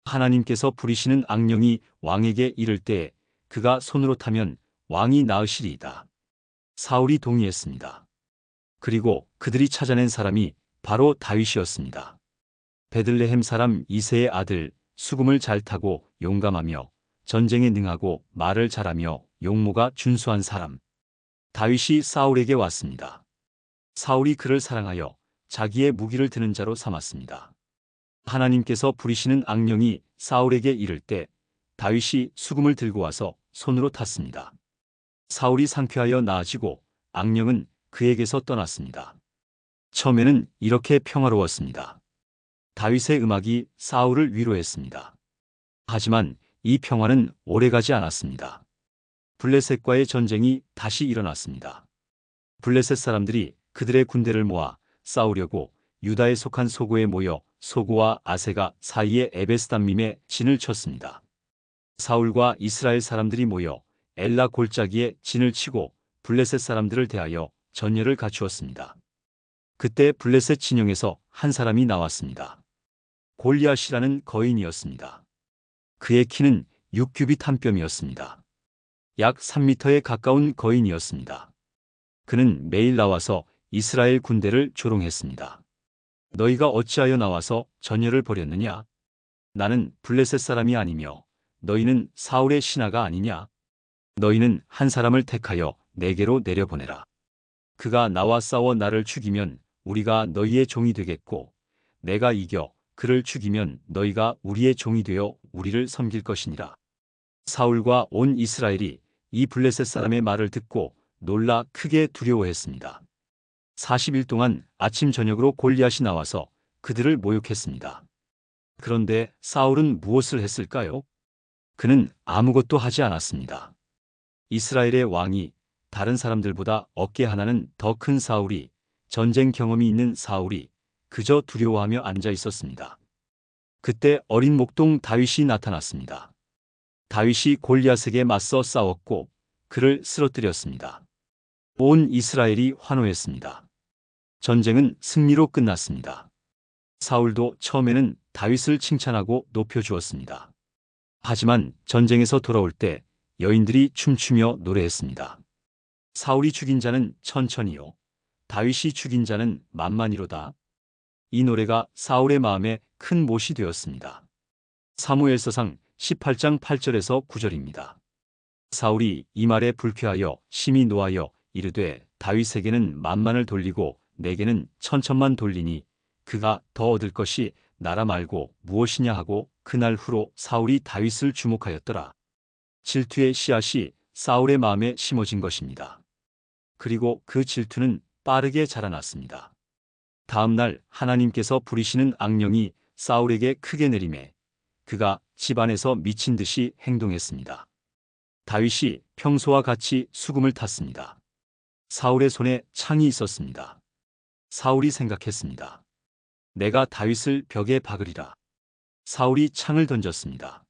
하나님께서 부리시는 악령이 왕에게 이를 때에 그가 손으로 타면 왕이 나으시리이다. 사울이 동의했습니다. 그리고 그들이 찾아낸 사람이 바로 다윗이었습니다. 베들레헴 사람 이새의 아들, 수금을 잘 타고 용감하며 전쟁에 능하고 말을 잘하며 용모가 준수한 사람. 다윗이 사울에게 왔습니다. 사울이 그를 사랑하여 자기의 무기를 드는 자로 삼았습니다. 하나님께서 부리시는 악령이 사울에게 이를 때 다윗이 수금을 들고 와서 손으로 탔습니다. 사울이 상쾌하여 나아지고 악령은 그에게서 떠났습니다. 처음에는 이렇게 평화로웠습니다. 다윗의 음악이 사울을 위로했습니다. 하지만 이 평화는 오래가지 않았습니다. 블레셋과의 전쟁이 다시 일어났습니다. 블레셋 사람들이 그들의 군대를 모아 싸우려고 유다에 속한 소고에 모여 소고와 아세가 사이의 에베스담밈에 진을 쳤습니다. 사울과 이스라엘 사람들이 모여 엘라 골짜기에 진을 치고 블레셋 사람들을 대하여 전열을 갖추었습니다. 그때 블레셋 진영에서 한 사람이 나왔습니다. 골리앗이라는 거인이었습니다. 그의 키는 6규빗 한 뼘이었습니다. 약 3미터에 가까운 거인이었습니다. 그는 매일 나와서 이스라엘 군대를 조롱했습니다. 너희가 어찌하여 나와서 전열을 벌였느냐? 나는 블레셋 사람이 아니며 너희는 사울의 신하가 아니냐? 너희는 한 사람을 택하여 내게로 내려보내라. 그가 나와 싸워 나를 죽이면 우리가 너희의 종이 되겠고 내가 이겨 그를 죽이면 너희가 우리의 종이 되어 우리를 섬길 것이니라. 사울과 온 이스라엘이 이 블레셋 사람의 말을 듣고 놀라 크게 두려워했습니다. 40일 동안 아침 저녁으로 골리앗이 나와서 그들을 모욕했습니다. 그런데 사울은 무엇을 했을까요? 그는 아무것도 하지 않았습니다. 이스라엘의 왕이 다른 사람들보다 어깨 하나는 더 큰 사울이, 전쟁 경험이 있는 사울이 그저 두려워하며 앉아 있었습니다. 그때 어린 목동 다윗이 나타났습니다. 다윗이 골리앗에게 맞서 싸웠고 그를 쓰러뜨렸습니다. 온 이스라엘이 환호했습니다. 전쟁은 승리로 끝났습니다. 사울도 처음에는 다윗을 칭찬하고 높여주었습니다. 하지만 전쟁에서 돌아올 때 여인들이 춤추며 노래했습니다. 사울이 죽인 자는 천천히요, 다윗이 죽인 자는 만만히로다. 이 노래가 사울의 마음에 큰 못이 되었습니다. 사무엘서상 18장 8절에서 9절입니다. 사울이 이 말에 불쾌하여 심히 노하여 이르되 다윗에게는 만만을 돌리고 내게는 천천만 돌리니 그가 더 얻을 것이 나라 말고 무엇이냐 하고 그날 후로 사울이 다윗을 주목하였더라. 질투의 씨앗이 사울의 마음에 심어진 것입니다. 그리고 그 질투는 빠르게 자라났습니다. 다음 날 하나님께서 부리시는 악령이 사울에게 크게 내림에 그가 집안에서 미친 듯이 행동했습니다. 다윗이 평소와 같이 수금을 탔습니다. 사울의 손에 창이 있었습니다. 사울이 생각했습니다. 내가 다윗을 벽에 박으리라. 사울이 창을 던졌습니다.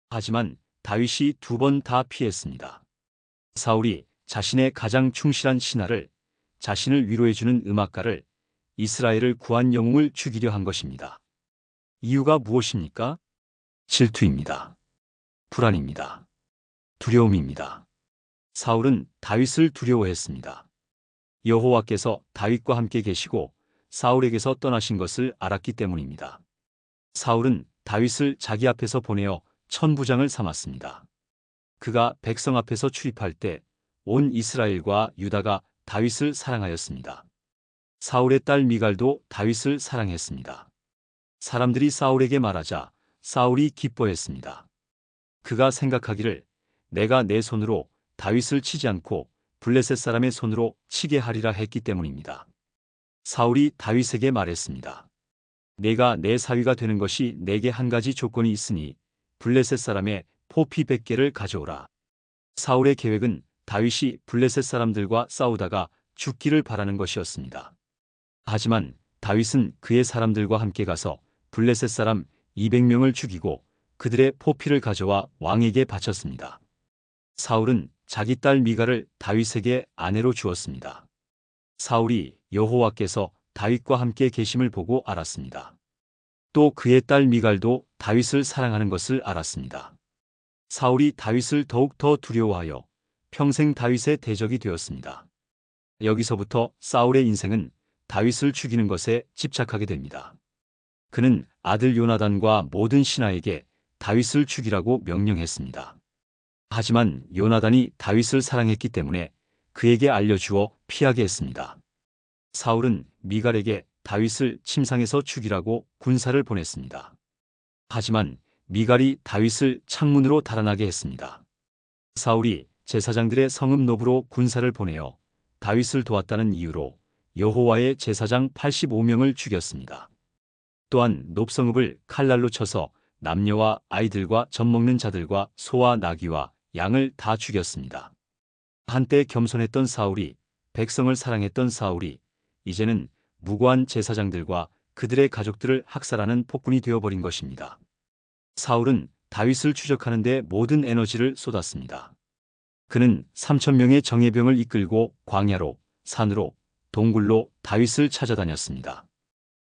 하지만 다윗이 2번 다 피했습니다. 사울이 자신의 가장 충실한 신하를, 자신을 위로해주는 음악가를, 이스라엘을 구한 영웅을 죽이려 한 것입니다. 이유가 무엇입니까? 질투입니다. 불안입니다. 두려움입니다. 사울은 다윗을 두려워했습니다. 여호와께서 다윗과 함께 계시고 사울에게서 떠나신 것을 알았기 때문입니다. 사울은 다윗을 자기 앞에서 보내어 천부장을 삼았습니다. 그가 백성 앞에서 출입할 때 온 이스라엘과 유다가 다윗을 사랑하였습니다. 사울의 딸 미갈도 다윗을 사랑했습니다. 사람들이 사울에게 말하자 사울이 기뻐했습니다. 그가 생각하기를 내가 내 손으로 다윗을 치지 않고 블레셋 사람의 손으로 치게 하리라 했기 때문입니다. 사울이 다윗에게 말했습니다. 내가 내 사위가 되는 것이 내게 한 가지 조건이 있으니 블레셋 사람의 포피 100개를 가져오라. 사울의 계획은 다윗이 블레셋 사람들과 싸우다가 죽기를 바라는 것이었습니다. 하지만 다윗은 그의 사람들과 함께 가서 블레셋 사람 200명을 죽이고 그들의 포피를 가져와 왕에게 바쳤습니다. 사울은 자기 딸 미갈을 다윗에게 아내로 주었습니다. 사울이 여호와께서 다윗과 함께 계심을 보고 알았습니다. 또 그의 딸 미갈도 다윗을 사랑하는 것을 알았습니다. 사울이 다윗을 더욱 더 두려워하여 평생 다윗의 대적이 되었습니다. 여기서부터 사울의 인생은 다윗을 죽이는 것에 집착하게 됩니다. 그는 아들 요나단과 모든 신하에게 다윗을 죽이라고 명령했습니다. 하지만 요나단이 다윗을 사랑했기 때문에 그에게 알려주어 피하게 했습니다. 사울은 미갈에게 다윗을 침상에서 죽이라고 군사를 보냈습니다. 하지만 미갈이 다윗을 창문으로 달아나게 했습니다. 사울이 제사장들의 성읍 노브로 군사를 보내어 다윗을 도왔다는 이유로 여호와의 제사장 85명을 죽였습니다. 또한 놉성읍을 칼날로 쳐서 남녀와 아이들과 젖먹는 자들과 소와 나귀와 양을 다 죽였습니다. 한때 겸손했던 사울이, 백성을 사랑했던 사울이 이제는 무고한 제사장들과 그들의 가족들을 학살하는 폭군이 되어버린 것입니다. 사울은 다윗을 추적하는 데 모든 에너지를 쏟았습니다. 그는 3,000명의 정예병을 이끌고 광야로, 산으로, 동굴로 다윗을 찾아다녔습니다.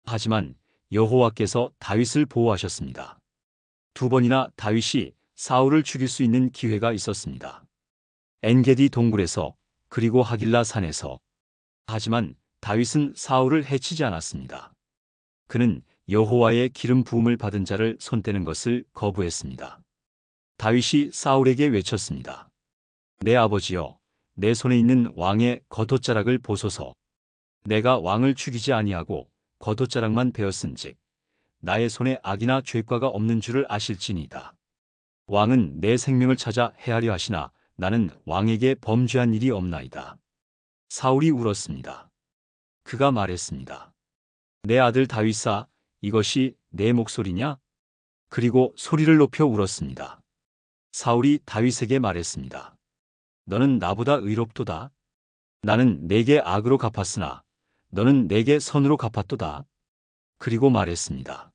하지만 여호와께서 다윗을 보호하셨습니다. 2번이나 다윗이 사울을 죽일 수 있는 기회가 있었습니다. 엔게디 동굴에서, 그리고 하길라 산에서. 하지만 다윗은 사울을 해치지 않았습니다. 그는 여호와의 기름 부음을 받은 자를 손대는 것을 거부했습니다. 다윗이 사울에게 외쳤습니다. 내 아버지여, 내 손에 있는 왕의 겉옷자락을 보소서. 내가 왕을 죽이지 아니하고 겉옷자락만 베었은즉 나의 손에 악이나 죄과가 없는 줄을 아실지니이다. 왕은 내 생명을 찾아 해하려 하시나 나는 왕에게 범죄한 일이 없나이다. 사울이 울었습니다. 그가 말했습니다. 내 아들 다윗아, 이것이 내 목소리냐? 그리고 소리를 높여 울었습니다. 사울이 다윗에게 말했습니다. 너는 나보다 의롭도다. 나는 내게 악으로 갚았으나 너는 내게 선으로 갚았도다. 그리고 말했습니다.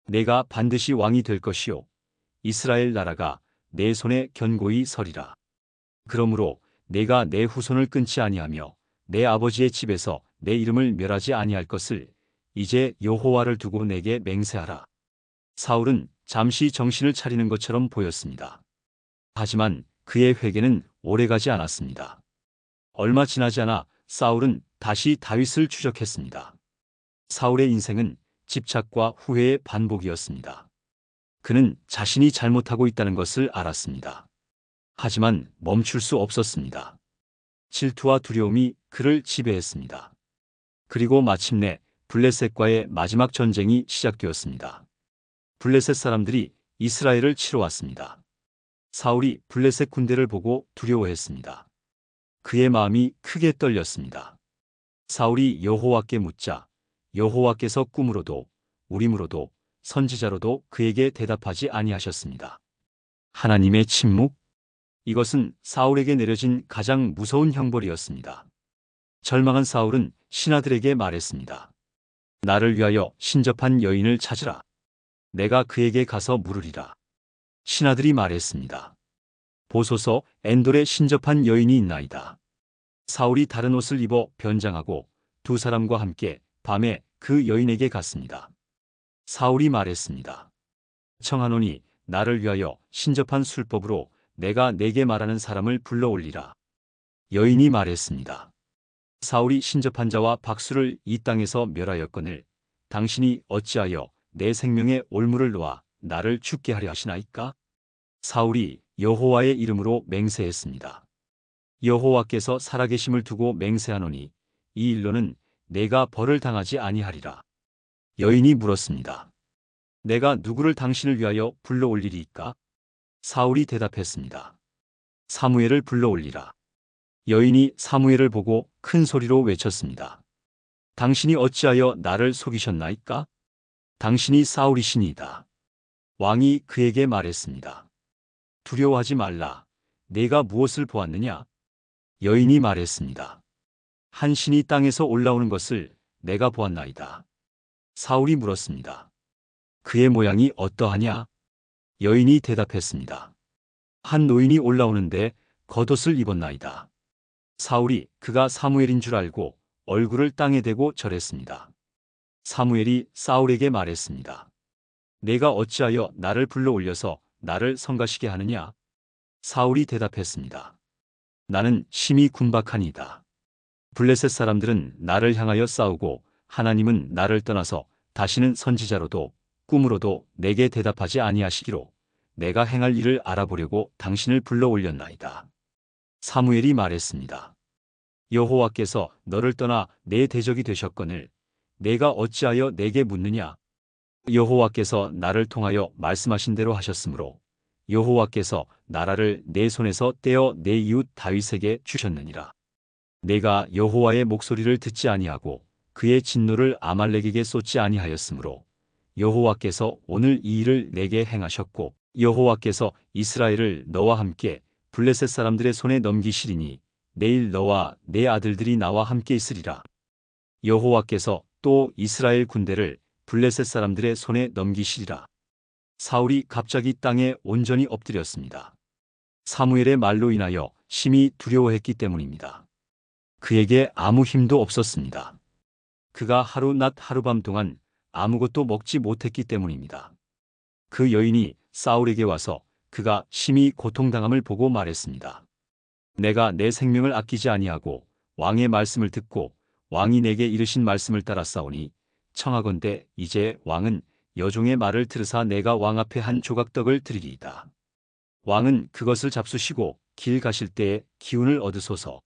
내가 반드시 왕이 될 것이요 이스라엘 나라가 내 손에 견고히 서리라. 그러므로 내가 내 후손을 끊지 아니하며 내 아버지의 집에서 내 이름을 멸하지 아니할 것을 이제 여호와를 두고 내게 맹세하라. 사울은 잠시 정신을 차리는 것처럼 보였습니다. 하지만 그의 회개는 오래가지 않았습니다. 얼마 지나지 않아 사울은 다시 다윗을 추적했습니다. 사울의 인생은 집착과 후회의 반복이었습니다. 그는 자신이 잘못하고 있다는 것을 알았습니다. 하지만 멈출 수 없었습니다. 질투와 두려움이 그를 지배했습니다. 그리고 마침내 블레셋과의 마지막 전쟁이 시작되었습니다. 블레셋 사람들이 이스라엘을 치러 왔습니다. 사울이 블레셋 군대를 보고 두려워했습니다. 그의 마음이 크게 떨렸습니다. 사울이 여호와께 묻자 여호와께서 꿈으로도 우림으로도 선지자로도 그에게 대답하지 아니하셨습니다. 하나님의 침묵? 이것은 사울에게 내려진 가장 무서운 형벌이었습니다. 절망한 사울은 신하들에게 말했습니다. 나를 위하여 신접한 여인을 찾으라. 내가 그에게 가서 물으리라. 신하들이 말했습니다. 보소서, 엔돌에 신접한 여인이 있나이다. 사울이 다른 옷을 입어 변장하고 2 사람과 함께 밤에 그 여인에게 갔습니다. 사울이 말했습니다. 청하노니 나를 위하여 신접한 술법으로 내가 내게 말하는 사람을 불러올리라. 여인이 말했습니다. 사울이 신접한 자와 박수를 이 땅에서 멸하였거늘 당신이 어찌하여 내 생명에 올무를 놓아 나를 죽게 하려 하시나이까? 사울이 여호와의 이름으로 맹세했습니다. 여호와께서 살아계심을 두고 맹세하노니 이 일로는 내가 벌을 당하지 아니하리라. 여인이 물었습니다. 내가 누구를 당신을 위하여 불러올리리이까? 사울이 대답했습니다. 사무엘을 불러올리라. 여인이 사무엘을 보고 큰 소리로 외쳤습니다. 당신이 어찌하여 나를 속이셨나이까? 당신이 사울이시니이다. 왕이 그에게 말했습니다. 두려워하지 말라. 내가 무엇을 보았느냐? 여인이 말했습니다. 한 신이 땅에서 올라오는 것을 내가 보았나이다. 사울이 물었습니다. 그의 모양이 어떠하냐? 여인이 대답했습니다. 한 노인이 올라오는데 겉옷을 입었나이다. 사울이 그가 사무엘인 줄 알고 얼굴을 땅에 대고 절했습니다. 사무엘이 사울에게 말했습니다. 내가 어찌하여 나를 불러올려서 나를 성가시게 하느냐? 사울이 대답했습니다. 나는 심히 군박하니이다. 블레셋 사람들은 나를 향하여 싸우고 하나님은 나를 떠나서 다시는 선지자로도 꿈으로도 내게 대답하지 아니하시기로 내가 행할 일을 알아보려고 당신을 불러올렸나이다. 사무엘이 말했습니다. 여호와께서 너를 떠나 내 대적이 되셨거늘 내가 어찌하여 내게 묻느냐? 여호와께서 나를 통하여 말씀하신 대로 하셨으므로 여호와께서 나라를 내 손에서 떼어 내 이웃 다윗에게 주셨느니라. 내가 여호와의 목소리를 듣지 아니하고 그의 진노를 아말렉에게 쏟지 아니하였으므로 여호와께서 오늘 이 일을 내게 행하셨고 여호와께서 이스라엘을 너와 함께 블레셋 사람들의 손에 넘기시리니 내일 너와 내 아들들이 나와 함께 있으리라. 여호와께서 또 이스라엘 군대를 블레셋 사람들의 손에 넘기시리라. 사울이 갑자기 땅에 온전히 엎드렸습니다. 사무엘의 말로 인하여 심히 두려워했기 때문입니다. 그에게 아무 힘도 없었습니다. 그가 하루낮 하루밤 동안 아무것도 먹지 못했기 때문입니다. 그 여인이 사울에게 와서 그가 심히 고통당함을 보고 말했습니다. 내가 내 생명을 아끼지 아니하고 왕의 말씀을 듣고 왕이 내게 이르신 말씀을 따라 싸우니 청하건대 이제 왕은 여종의 말을 들으사 내가 왕 앞에 한 조각 떡을 드리리이다. 왕은 그것을 잡수시고 길 가실 때에 기운을 얻으소서.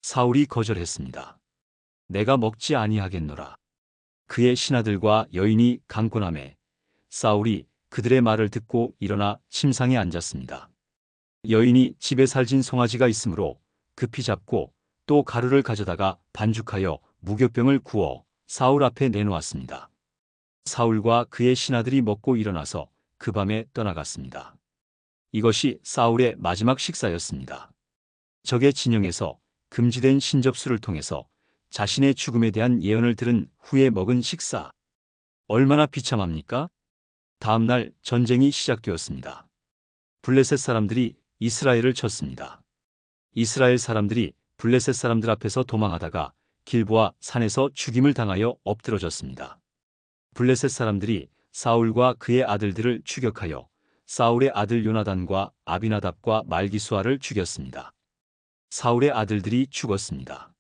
사울이 거절했습니다. 내가 먹지 아니하겠노라. 그의 신하들과 여인이 강권하매 사울이 그들의 말을 듣고 일어나 침상에 앉았습니다. 여인이 집에 살진 송아지가 있으므로 급히 잡고 또 가루를 가져다가 반죽하여 무교병을 구워 사울 앞에 내놓았습니다. 사울과 그의 신하들이 먹고 일어나서 그 밤에 떠나갔습니다. 이것이 사울의 마지막 식사였습니다. 적의 진영에서 금지된 신접수를 통해서 자신의 죽음에 대한 예언을 들은 후에 먹은 식사. 얼마나 비참합니까? 다음 날 전쟁이 시작되었습니다. 블레셋 사람들이 이스라엘을 쳤습니다. 이스라엘 사람들이 블레셋 사람들 앞에서 도망하다가 길보아 산에서 죽임을 당하여 엎드러졌습니다. 블레셋 사람들이 사울과 그의 아들들을 추격하여 사울의 아들 요나단과 아비나답과 말기수아를 죽였습니다. 사울의 아들들이 죽었습니다.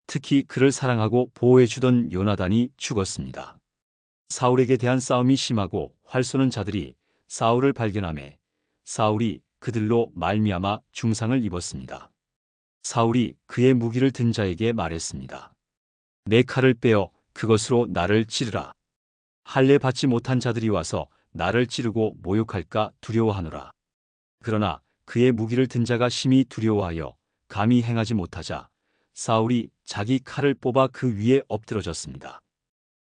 특히 그를 사랑하고 보호해주던 요나단이 죽었습니다. 사울에게 대한 싸움이 심하고 활 쏘는 자들이 사울을 발견하매 사울이 그들로 말미암아 중상을 입었습니다. 사울이 그의 무기를 든 자에게 말했습니다. 내 칼을 빼어 그것으로 나를 찌르라. 할례 받지 못한 자들이 와서 나를 찌르고 모욕할까 두려워하노라. 그러나 그의 무기를 든 자가 심히 두려워하여 감히 행하지 못하자 사울이 자기 칼을 뽑아 그 위에 엎드러졌습니다.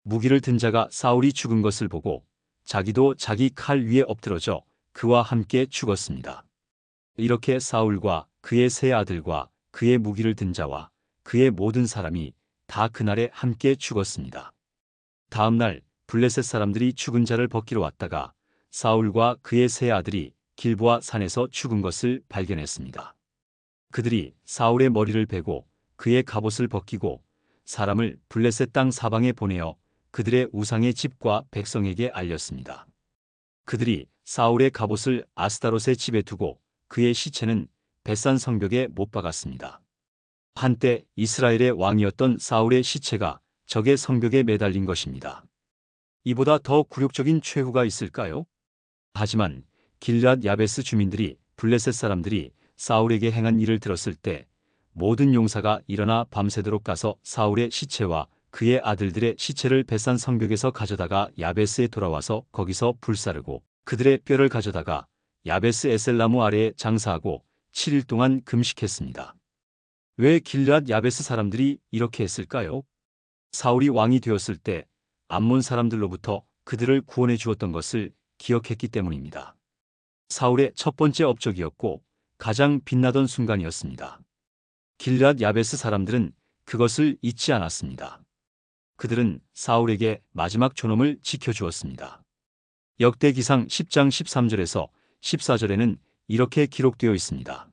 무기를 든 자가 사울이 죽은 것을 보고 자기도 자기 칼 위에 엎드러져 그와 함께 죽었습니다. 이렇게 사울과 그의 세 아들과 그의 무기를 든 자와 그의 모든 사람이 다 그날에 함께 죽었습니다. 다음 날 블레셋 사람들이 죽은 자를 벗기러 왔다가 사울과 그의 세 아들이 길보아 산에서 죽은 것을 발견했습니다. 그들이 사울의 머리를 베고 그의 갑옷을 벗기고 사람을 블레셋 땅 사방에 보내어 그들의 우상의 집과 백성에게 알렸습니다. 그들이 사울의 갑옷을 아스타롯의 집에 두고 그의 시체는 벳산 성벽에 못 박았습니다. 한때 이스라엘의 왕이었던 사울의 시체가 적의 성벽에 매달린 것입니다. 이보다 더 굴욕적인 최후가 있을까요? 하지만 길앗 야베스 주민들이 블레셋 사람들이 사울에게 행한 일을 들었을 때 모든 용사가 일어나 밤새도록 가서 사울의 시체와 그의 아들들의 시체를 벳산 성벽에서 가져다가 야베스에 돌아와서 거기서 불사르고 그들의 뼈를 가져다가 야베스 에셀나무 아래에 장사하고 7일 동안 금식했습니다. 왜 길앗 야베스 사람들이 이렇게 했을까요? 사울이 왕이 되었을 때 암몬 사람들로부터 그들을 구원해 주었던 것을 기억했기 때문입니다. 사울의 첫 번째 업적이었고 가장 빛나던 순간이었습니다. 길앗 야베스 사람들은 그것을 잊지 않았습니다. 그들은 사울에게 마지막 존엄을 지켜주었습니다. 역대기상 10장 13절에서 14절에는 이렇게 기록되어 있습니다.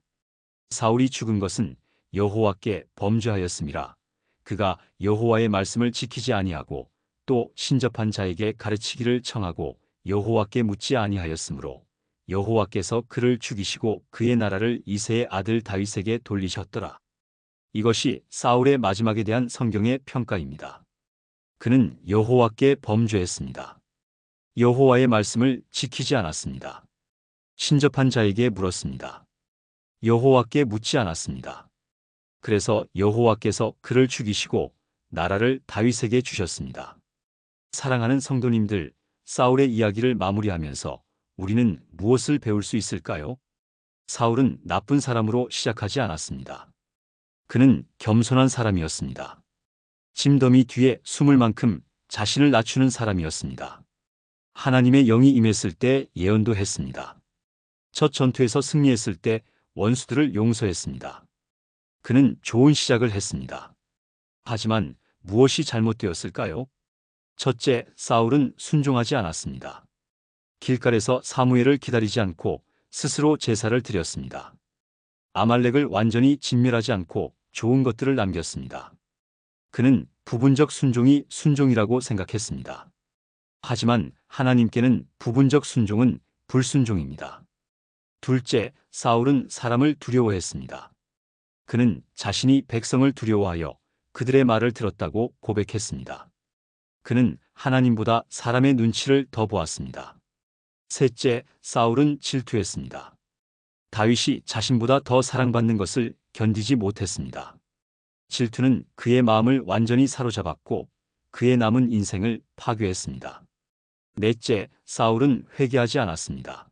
사울이 죽은 것은 여호와께 범죄하였음이라. 그가 여호와의 말씀을 지키지 아니하고 또 신접한 자에게 가르치기를 청하고 여호와께 묻지 아니하였으므로 여호와께서 그를 죽이시고 그의 나라를 이새의 아들 다윗에게 돌리셨더라. 이것이 사울의 마지막에 대한 성경의 평가입니다. 그는 여호와께 범죄했습니다. 여호와의 말씀을 지키지 않았습니다. 신접한 자에게 물었습니다. 여호와께 묻지 않았습니다. 그래서 여호와께서 그를 죽이시고 나라를 다윗에게 주셨습니다. 사랑하는 성도님들, 사울의 이야기를 마무리하면서 우리는 무엇을 배울 수 있을까요? 사울은 나쁜 사람으로 시작하지 않았습니다. 그는 겸손한 사람이었습니다. 짐더미 뒤에 숨을 만큼 자신을 낮추는 사람이었습니다. 하나님의 영이 임했을 때 예언도 했습니다. 첫 전투에서 승리했을 때 원수들을 용서했습니다. 그는 좋은 시작을 했습니다. 하지만 무엇이 잘못되었을까요? 첫째, 사울은 순종하지 않았습니다. 길갈에서 사무엘을 기다리지 않고 스스로 제사를 드렸습니다. 아말렉을 완전히 진멸하지 않고 좋은 것들을 남겼습니다. 그는 부분적 순종이 순종이라고 생각했습니다. 하지만 하나님께는 부분적 순종은 불순종입니다. 둘째, 사울은 사람을 두려워했습니다. 그는 자신이 백성을 두려워하여 그들의 말을 들었다고 고백했습니다. 그는 하나님보다 사람의 눈치를 더 보았습니다. 셋째, 사울은 질투했습니다. 다윗이 자신보다 더 사랑받는 것을 견디지 못했습니다. 질투는 그의 마음을 완전히 사로잡았고 그의 남은 인생을 파괴했습니다. 넷째, 사울은 회개하지 않았습니다.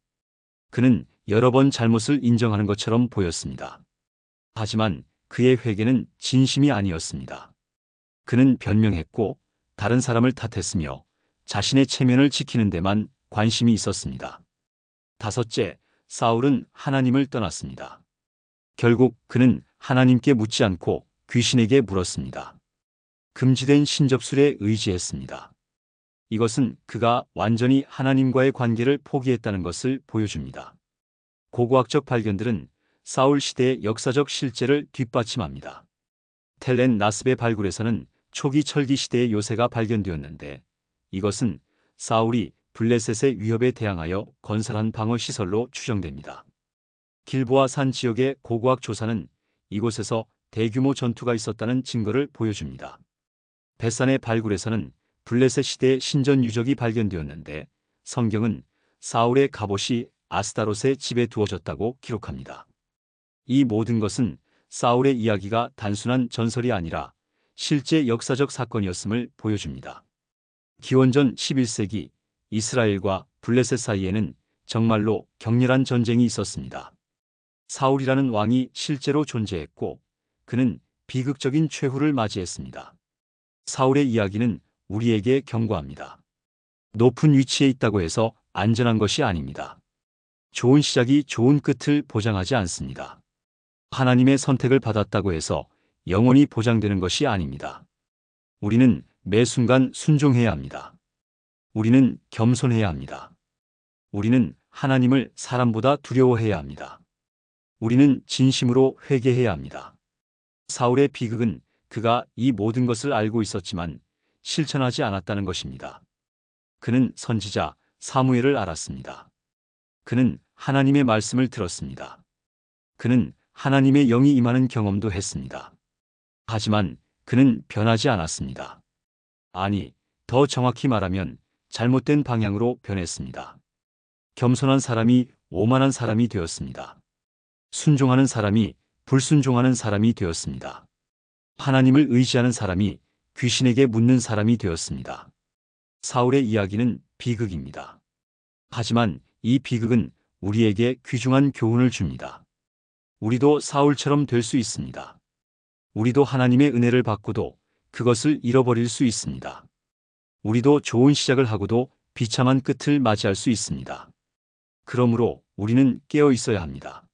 그는 여러 번 잘못을 인정하는 것처럼 보였습니다. 하지만 그의 회개는 진심이 아니었습니다. 그는 변명했고 다른 사람을 탓했으며 자신의 체면을 지키는 데만 관심이 있었습니다. 다섯째, 사울은 하나님을 떠났습니다. 결국 그는 하나님께 묻지 않고 귀신에게 물었습니다. 금지된 신접술에 의지했습니다. 이것은 그가 완전히 하나님과의 관계를 포기했다는 것을 보여줍니다. 고고학적 발견들은 사울 시대의 역사적 실제를 뒷받침합니다. 텔렌 나스베 발굴에서는 초기 철기 시대의 요새가 발견되었는데 이것은 사울이 블레셋의 위협에 대항하여 건설한 방어 시설로 추정됩니다. 길보아 산 지역의 고고학 조사는 이곳에서 대규모 전투가 있었다는 증거를 보여줍니다. 벳산의 발굴에서는 블레셋 시대의 신전 유적이 발견되었는데 성경은 사울의 갑옷이 아스타롯의 집에 두어졌다고 기록합니다. 이 모든 것은 사울의 이야기가 단순한 전설이 아니라 실제 역사적 사건이었음을 보여줍니다. 기원전 11세기 이스라엘과 블레셋 사이에는 정말로 격렬한 전쟁이 있었습니다. 사울이라는 왕이 실제로 존재했고 그는 비극적인 최후를 맞이했습니다. 사울의 이야기는 우리에게 경고합니다. 높은 위치에 있다고 해서 안전한 것이 아닙니다. 좋은 시작이 좋은 끝을 보장하지 않습니다. 하나님의 선택을 받았다고 해서 영원히 보장되는 것이 아닙니다. 우리는 매 순간 순종해야 합니다. 우리는 겸손해야 합니다. 우리는 하나님을 사람보다 두려워해야 합니다. 우리는 진심으로 회개해야 합니다. 사울의 비극은 그가 이 모든 것을 알고 있었지만 실천하지 않았다는 것입니다. 그는 선지자 사무엘을 알았습니다. 그는 하나님의 말씀을 들었습니다. 그는 하나님의 영이 임하는 경험도 했습니다. 하지만 그는 변하지 않았습니다. 아니, 더 정확히 말하면 잘못된 방향으로 변했습니다. 겸손한 사람이 오만한 사람이 되었습니다. 순종하는 사람이 불순종하는 사람이 되었습니다. 하나님을 의지하는 사람이 귀신에게 묻는 사람이 되었습니다. 사울의 이야기는 비극입니다. 하지만 이 비극은 우리에게 귀중한 교훈을 줍니다. 우리도 사울처럼 될 수 있습니다. 우리도 하나님의 은혜를 받고도 그것을 잃어버릴 수 있습니다. 우리도 좋은 시작을 하고도 비참한 끝을 맞이할 수 있습니다. 그러므로 우리는 깨어 있어야 합니다.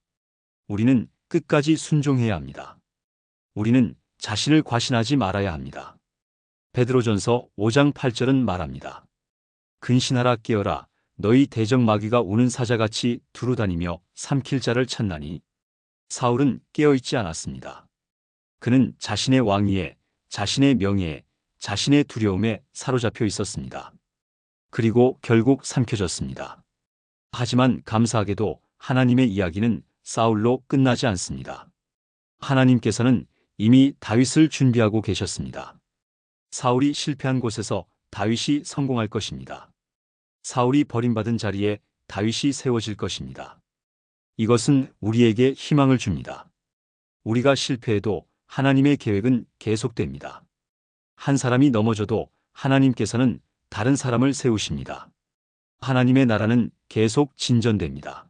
우리는 끝까지 순종해야 합니다. 우리는 자신을 과신하지 말아야 합니다. 베드로전서 5장 8절은 말합니다. 근신하라 깨어라 너희 대적 마귀가 우는 사자같이 두루다니며 삼킬 자를 찾나니. 사울은 깨어있지 않았습니다. 그는 자신의 왕위에, 자신의 명예에, 자신의 두려움에 사로잡혀 있었습니다. 그리고 결국 삼켜졌습니다. 하지만 감사하게도 하나님의 이야기는 사울로 끝나지 않습니다. 하나님께서는 이미 다윗을 준비하고 계셨습니다. 사울이 실패한 곳에서 다윗이 성공할 것입니다. 사울이 버림받은 자리에 다윗이 세워질 것입니다. 이것은 우리에게 희망을 줍니다. 우리가 실패해도 하나님의 계획은 계속됩니다. 한 사람이 넘어져도 하나님께서는 다른 사람을 세우십니다. 하나님의 나라는 계속 진전됩니다.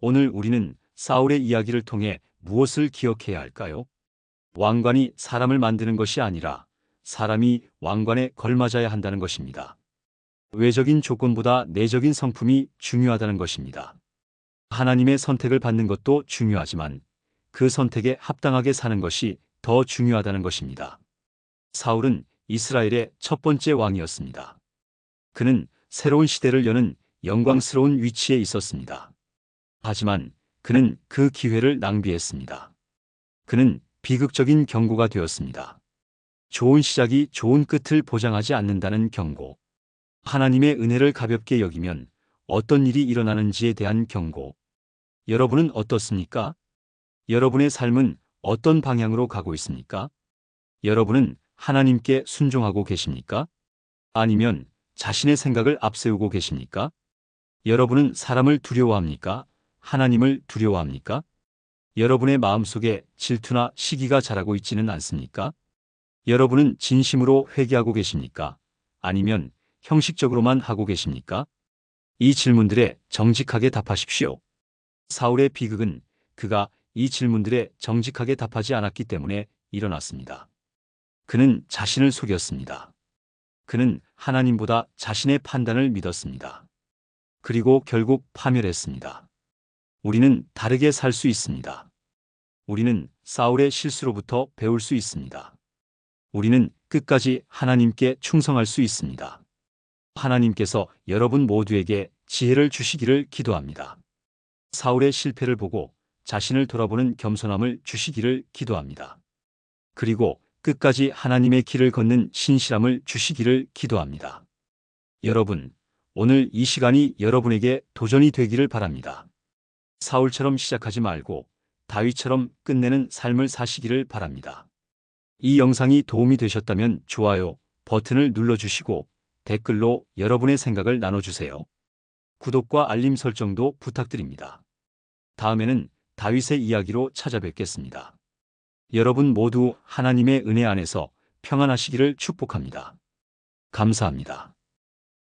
오늘 우리는 사울의 이야기를 통해 무엇을 기억해야 할까요? 왕관이 사람을 만드는 것이 아니라 사람이 왕관에 걸맞아야 한다는 것입니다. 외적인 조건보다 내적인 성품이 중요하다는 것입니다. 하나님의 선택을 받는 것도 중요하지만 그 선택에 합당하게 사는 것이 더 중요하다는 것입니다. 사울은 이스라엘의 첫 번째 왕이었습니다. 그는 새로운 시대를 여는 영광스러운 위치에 있었습니다. 하지만 그는 그 기회를 낭비했습니다. 그는 비극적인 경고가 되었습니다. 좋은 시작이 좋은 끝을 보장하지 않는다는 경고. 하나님의 은혜를 가볍게 여기면 어떤 일이 일어나는지에 대한 경고. 여러분은 어떻습니까? 여러분의 삶은 어떤 방향으로 가고 있습니까? 여러분은 하나님께 순종하고 계십니까? 아니면 자신의 생각을 앞세우고 계십니까? 여러분은 사람을 두려워합니까? 하나님을 두려워합니까? 여러분의 마음속에 질투나 시기가 자라고 있지는 않습니까? 여러분은 진심으로 회개하고 계십니까? 아니면 형식적으로만 하고 계십니까? 이 질문들에 정직하게 답하십시오. 사울의 비극은 그가 이 질문들에 정직하게 답하지 않았기 때문에 일어났습니다. 그는 자신을 속였습니다. 그는 하나님보다 자신의 판단을 믿었습니다. 그리고 결국 파멸했습니다. 우리는 다르게 살 수 있습니다. 우리는 사울의 실수로부터 배울 수 있습니다. 우리는 끝까지 하나님께 충성할 수 있습니다. 하나님께서 여러분 모두에게 지혜를 주시기를 기도합니다. 사울의 실패를 보고 자신을 돌아보는 겸손함을 주시기를 기도합니다. 그리고 끝까지 하나님의 길을 걷는 신실함을 주시기를 기도합니다. 여러분, 오늘 이 시간이 여러분에게 도전이 되기를 바랍니다. 사울처럼 시작하지 말고 다윗처럼 끝내는 삶을 사시기를 바랍니다. 이 영상이 도움이 되셨다면 좋아요 버튼을 눌러주시고 댓글로 여러분의 생각을 나눠주세요. 구독과 알림 설정도 부탁드립니다. 다음에는 다윗의 이야기로 찾아뵙겠습니다. 여러분 모두 하나님의 은혜 안에서 평안하시기를 축복합니다. 감사합니다.